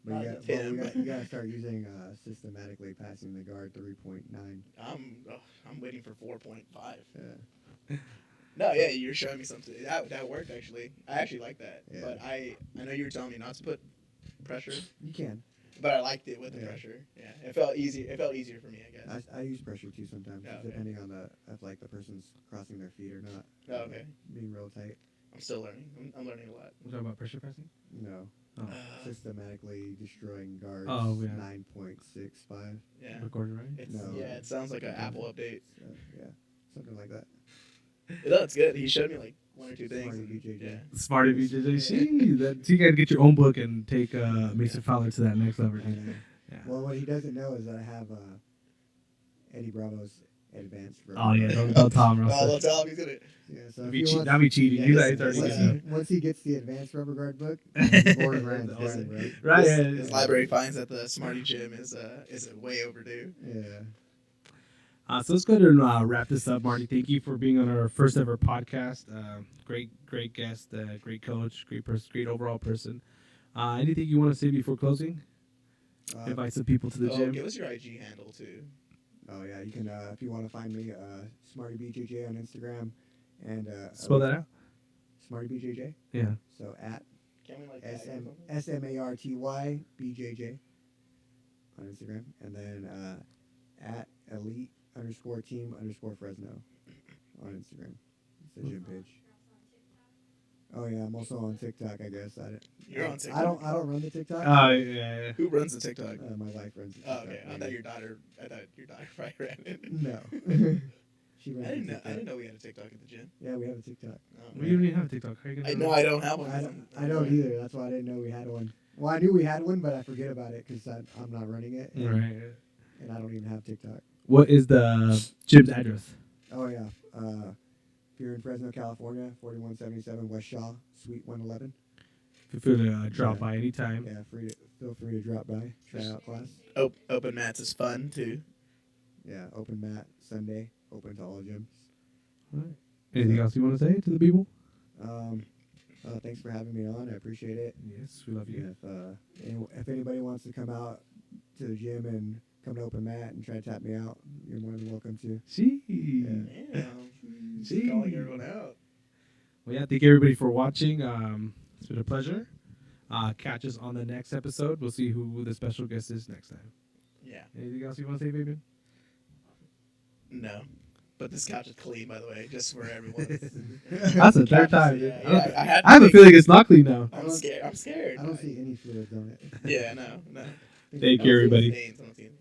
[SPEAKER 3] But
[SPEAKER 2] Not
[SPEAKER 3] you,
[SPEAKER 2] just
[SPEAKER 3] got,
[SPEAKER 2] him.
[SPEAKER 3] you gotta start using systematically passing the guard 3.9.
[SPEAKER 2] I'm waiting for 4.5.
[SPEAKER 3] Yeah.
[SPEAKER 2] No, yeah, you're showing me something. That worked actually. I actually like that.
[SPEAKER 3] Yeah.
[SPEAKER 2] But I know you were telling me not to put pressure,
[SPEAKER 3] You can.
[SPEAKER 2] but I liked it with the
[SPEAKER 3] Yeah.
[SPEAKER 2] pressure. Yeah, it felt easy. It felt easier for me, I guess.
[SPEAKER 3] I use pressure too sometimes,
[SPEAKER 2] Yeah, okay.
[SPEAKER 3] depending on if like the person's crossing their feet or not.
[SPEAKER 2] Oh, okay.
[SPEAKER 3] Being real tight.
[SPEAKER 2] I'm still learning. I'm learning a lot.
[SPEAKER 1] We're talking about pressure passing?
[SPEAKER 3] No.
[SPEAKER 1] Oh.
[SPEAKER 3] Systematically destroying guards.
[SPEAKER 1] Oh, yeah.
[SPEAKER 3] 9.65.
[SPEAKER 2] Yeah.
[SPEAKER 1] Recorded, right?
[SPEAKER 2] It's,
[SPEAKER 3] No.
[SPEAKER 2] Yeah, it sounds like an Apple update.
[SPEAKER 3] Yeah. Something like that.
[SPEAKER 2] No, it's good. He showed me like one or two things.
[SPEAKER 3] Smarty
[SPEAKER 2] and-
[SPEAKER 3] BJJ.
[SPEAKER 2] Yeah.
[SPEAKER 1] Smart of you, JJ. So you got to get your own book and take Mason Fowler to that next level.
[SPEAKER 3] I know.
[SPEAKER 1] Yeah.
[SPEAKER 3] Well, what he doesn't know is that I have Eddie Bravo's advanced.
[SPEAKER 1] Oh, yeah. Don't tell him.
[SPEAKER 2] Oh, don't tell him he's gonna.
[SPEAKER 3] Yeah, so
[SPEAKER 1] That'd
[SPEAKER 3] if
[SPEAKER 1] be,
[SPEAKER 3] he wants,
[SPEAKER 1] that'd be cheating.
[SPEAKER 2] Yeah,
[SPEAKER 1] He's
[SPEAKER 2] this-
[SPEAKER 1] like, already
[SPEAKER 2] this-
[SPEAKER 1] getting it.
[SPEAKER 3] once he gets the advanced rubber guard book, board rounds
[SPEAKER 1] Awesome.
[SPEAKER 3] done, bro.
[SPEAKER 1] Right,
[SPEAKER 2] His,
[SPEAKER 1] yeah,
[SPEAKER 2] his
[SPEAKER 1] yeah.
[SPEAKER 2] library finds at the Smarty Gym is way overdue.
[SPEAKER 3] Yeah.
[SPEAKER 1] So let's go ahead and wrap this up, Marty. Thank you for being on our first ever podcast. Great guest, great coach, great person, great overall person. Anything you want to say before closing? Invite some people to the gym.
[SPEAKER 2] Give us your IG handle too.
[SPEAKER 3] Oh yeah, you can if you want to find me, Smarty BJJ on Instagram, and
[SPEAKER 1] Spell that out.
[SPEAKER 3] Smarty BJJ.
[SPEAKER 1] Yeah.
[SPEAKER 3] So at
[SPEAKER 2] Can we like tag or something?
[SPEAKER 3] SMARTY BJJ on Instagram, and then at elite_team_Fresno on Instagram. It's the gym page. Oh yeah, I'm also on TikTok. I guess
[SPEAKER 2] You're on TikTok.
[SPEAKER 3] I don't run the TikTok.
[SPEAKER 1] Oh, yeah.
[SPEAKER 2] Who runs the TikTok?
[SPEAKER 3] My wife runs. The
[SPEAKER 2] Oh,
[SPEAKER 3] TikTok,
[SPEAKER 2] okay. I
[SPEAKER 3] maybe.
[SPEAKER 2] thought your daughter probably ran it.
[SPEAKER 3] No. She runs
[SPEAKER 2] I didn't
[SPEAKER 3] the
[SPEAKER 2] know.
[SPEAKER 3] TikTok.
[SPEAKER 2] I didn't know we had a TikTok at the gym.
[SPEAKER 3] Yeah, we have a TikTok.
[SPEAKER 2] Oh,
[SPEAKER 1] We don't even have a TikTok. How you
[SPEAKER 2] I
[SPEAKER 1] gonna
[SPEAKER 2] know. I don't have one.
[SPEAKER 3] I don't either. That's why I didn't know we had one. Well, I knew we had one, but I forget about it because I'm not running it, and,
[SPEAKER 1] Right.
[SPEAKER 3] and I don't even have TikTok.
[SPEAKER 1] What is the gym's address?
[SPEAKER 3] Oh yeah. If you're in Fresno, California, 4177 West Shaw, Suite 111.
[SPEAKER 1] Feel free to drop
[SPEAKER 3] Yeah.
[SPEAKER 1] by anytime.
[SPEAKER 3] Yeah, feel free to drop by, try out class.
[SPEAKER 2] Open mats is fun too.
[SPEAKER 3] Yeah, open mat Sunday, open to all gyms.
[SPEAKER 1] Right. Anything else you want to say to the people?
[SPEAKER 3] Thanks for having me on. I appreciate it.
[SPEAKER 1] Yes, we love you.
[SPEAKER 3] If anybody wants to come out to the gym and come to open mat and try to tap me out, you're more than welcome to.
[SPEAKER 1] See.
[SPEAKER 3] Yeah.
[SPEAKER 2] Damn.
[SPEAKER 1] See.
[SPEAKER 2] Calling everyone out.
[SPEAKER 1] Well, yeah, thank everybody for watching. It's been a pleasure. Catch us on the next episode. We'll see who the special guest is next time.
[SPEAKER 2] Yeah.
[SPEAKER 1] Anything else you want to say, Fabian?
[SPEAKER 2] No. But this couch is clean, by the way, just for everyone.
[SPEAKER 1] That's the third time.
[SPEAKER 2] Yeah,
[SPEAKER 1] dude.
[SPEAKER 2] yeah, I had to
[SPEAKER 1] I have a
[SPEAKER 2] think-
[SPEAKER 1] feeling it's not clean now.
[SPEAKER 2] I'm scared. I'm scared.
[SPEAKER 3] I don't see any fluids on it.
[SPEAKER 2] Yeah, no.
[SPEAKER 1] Thank you, everybody.
[SPEAKER 2] Stains, I don't see anything.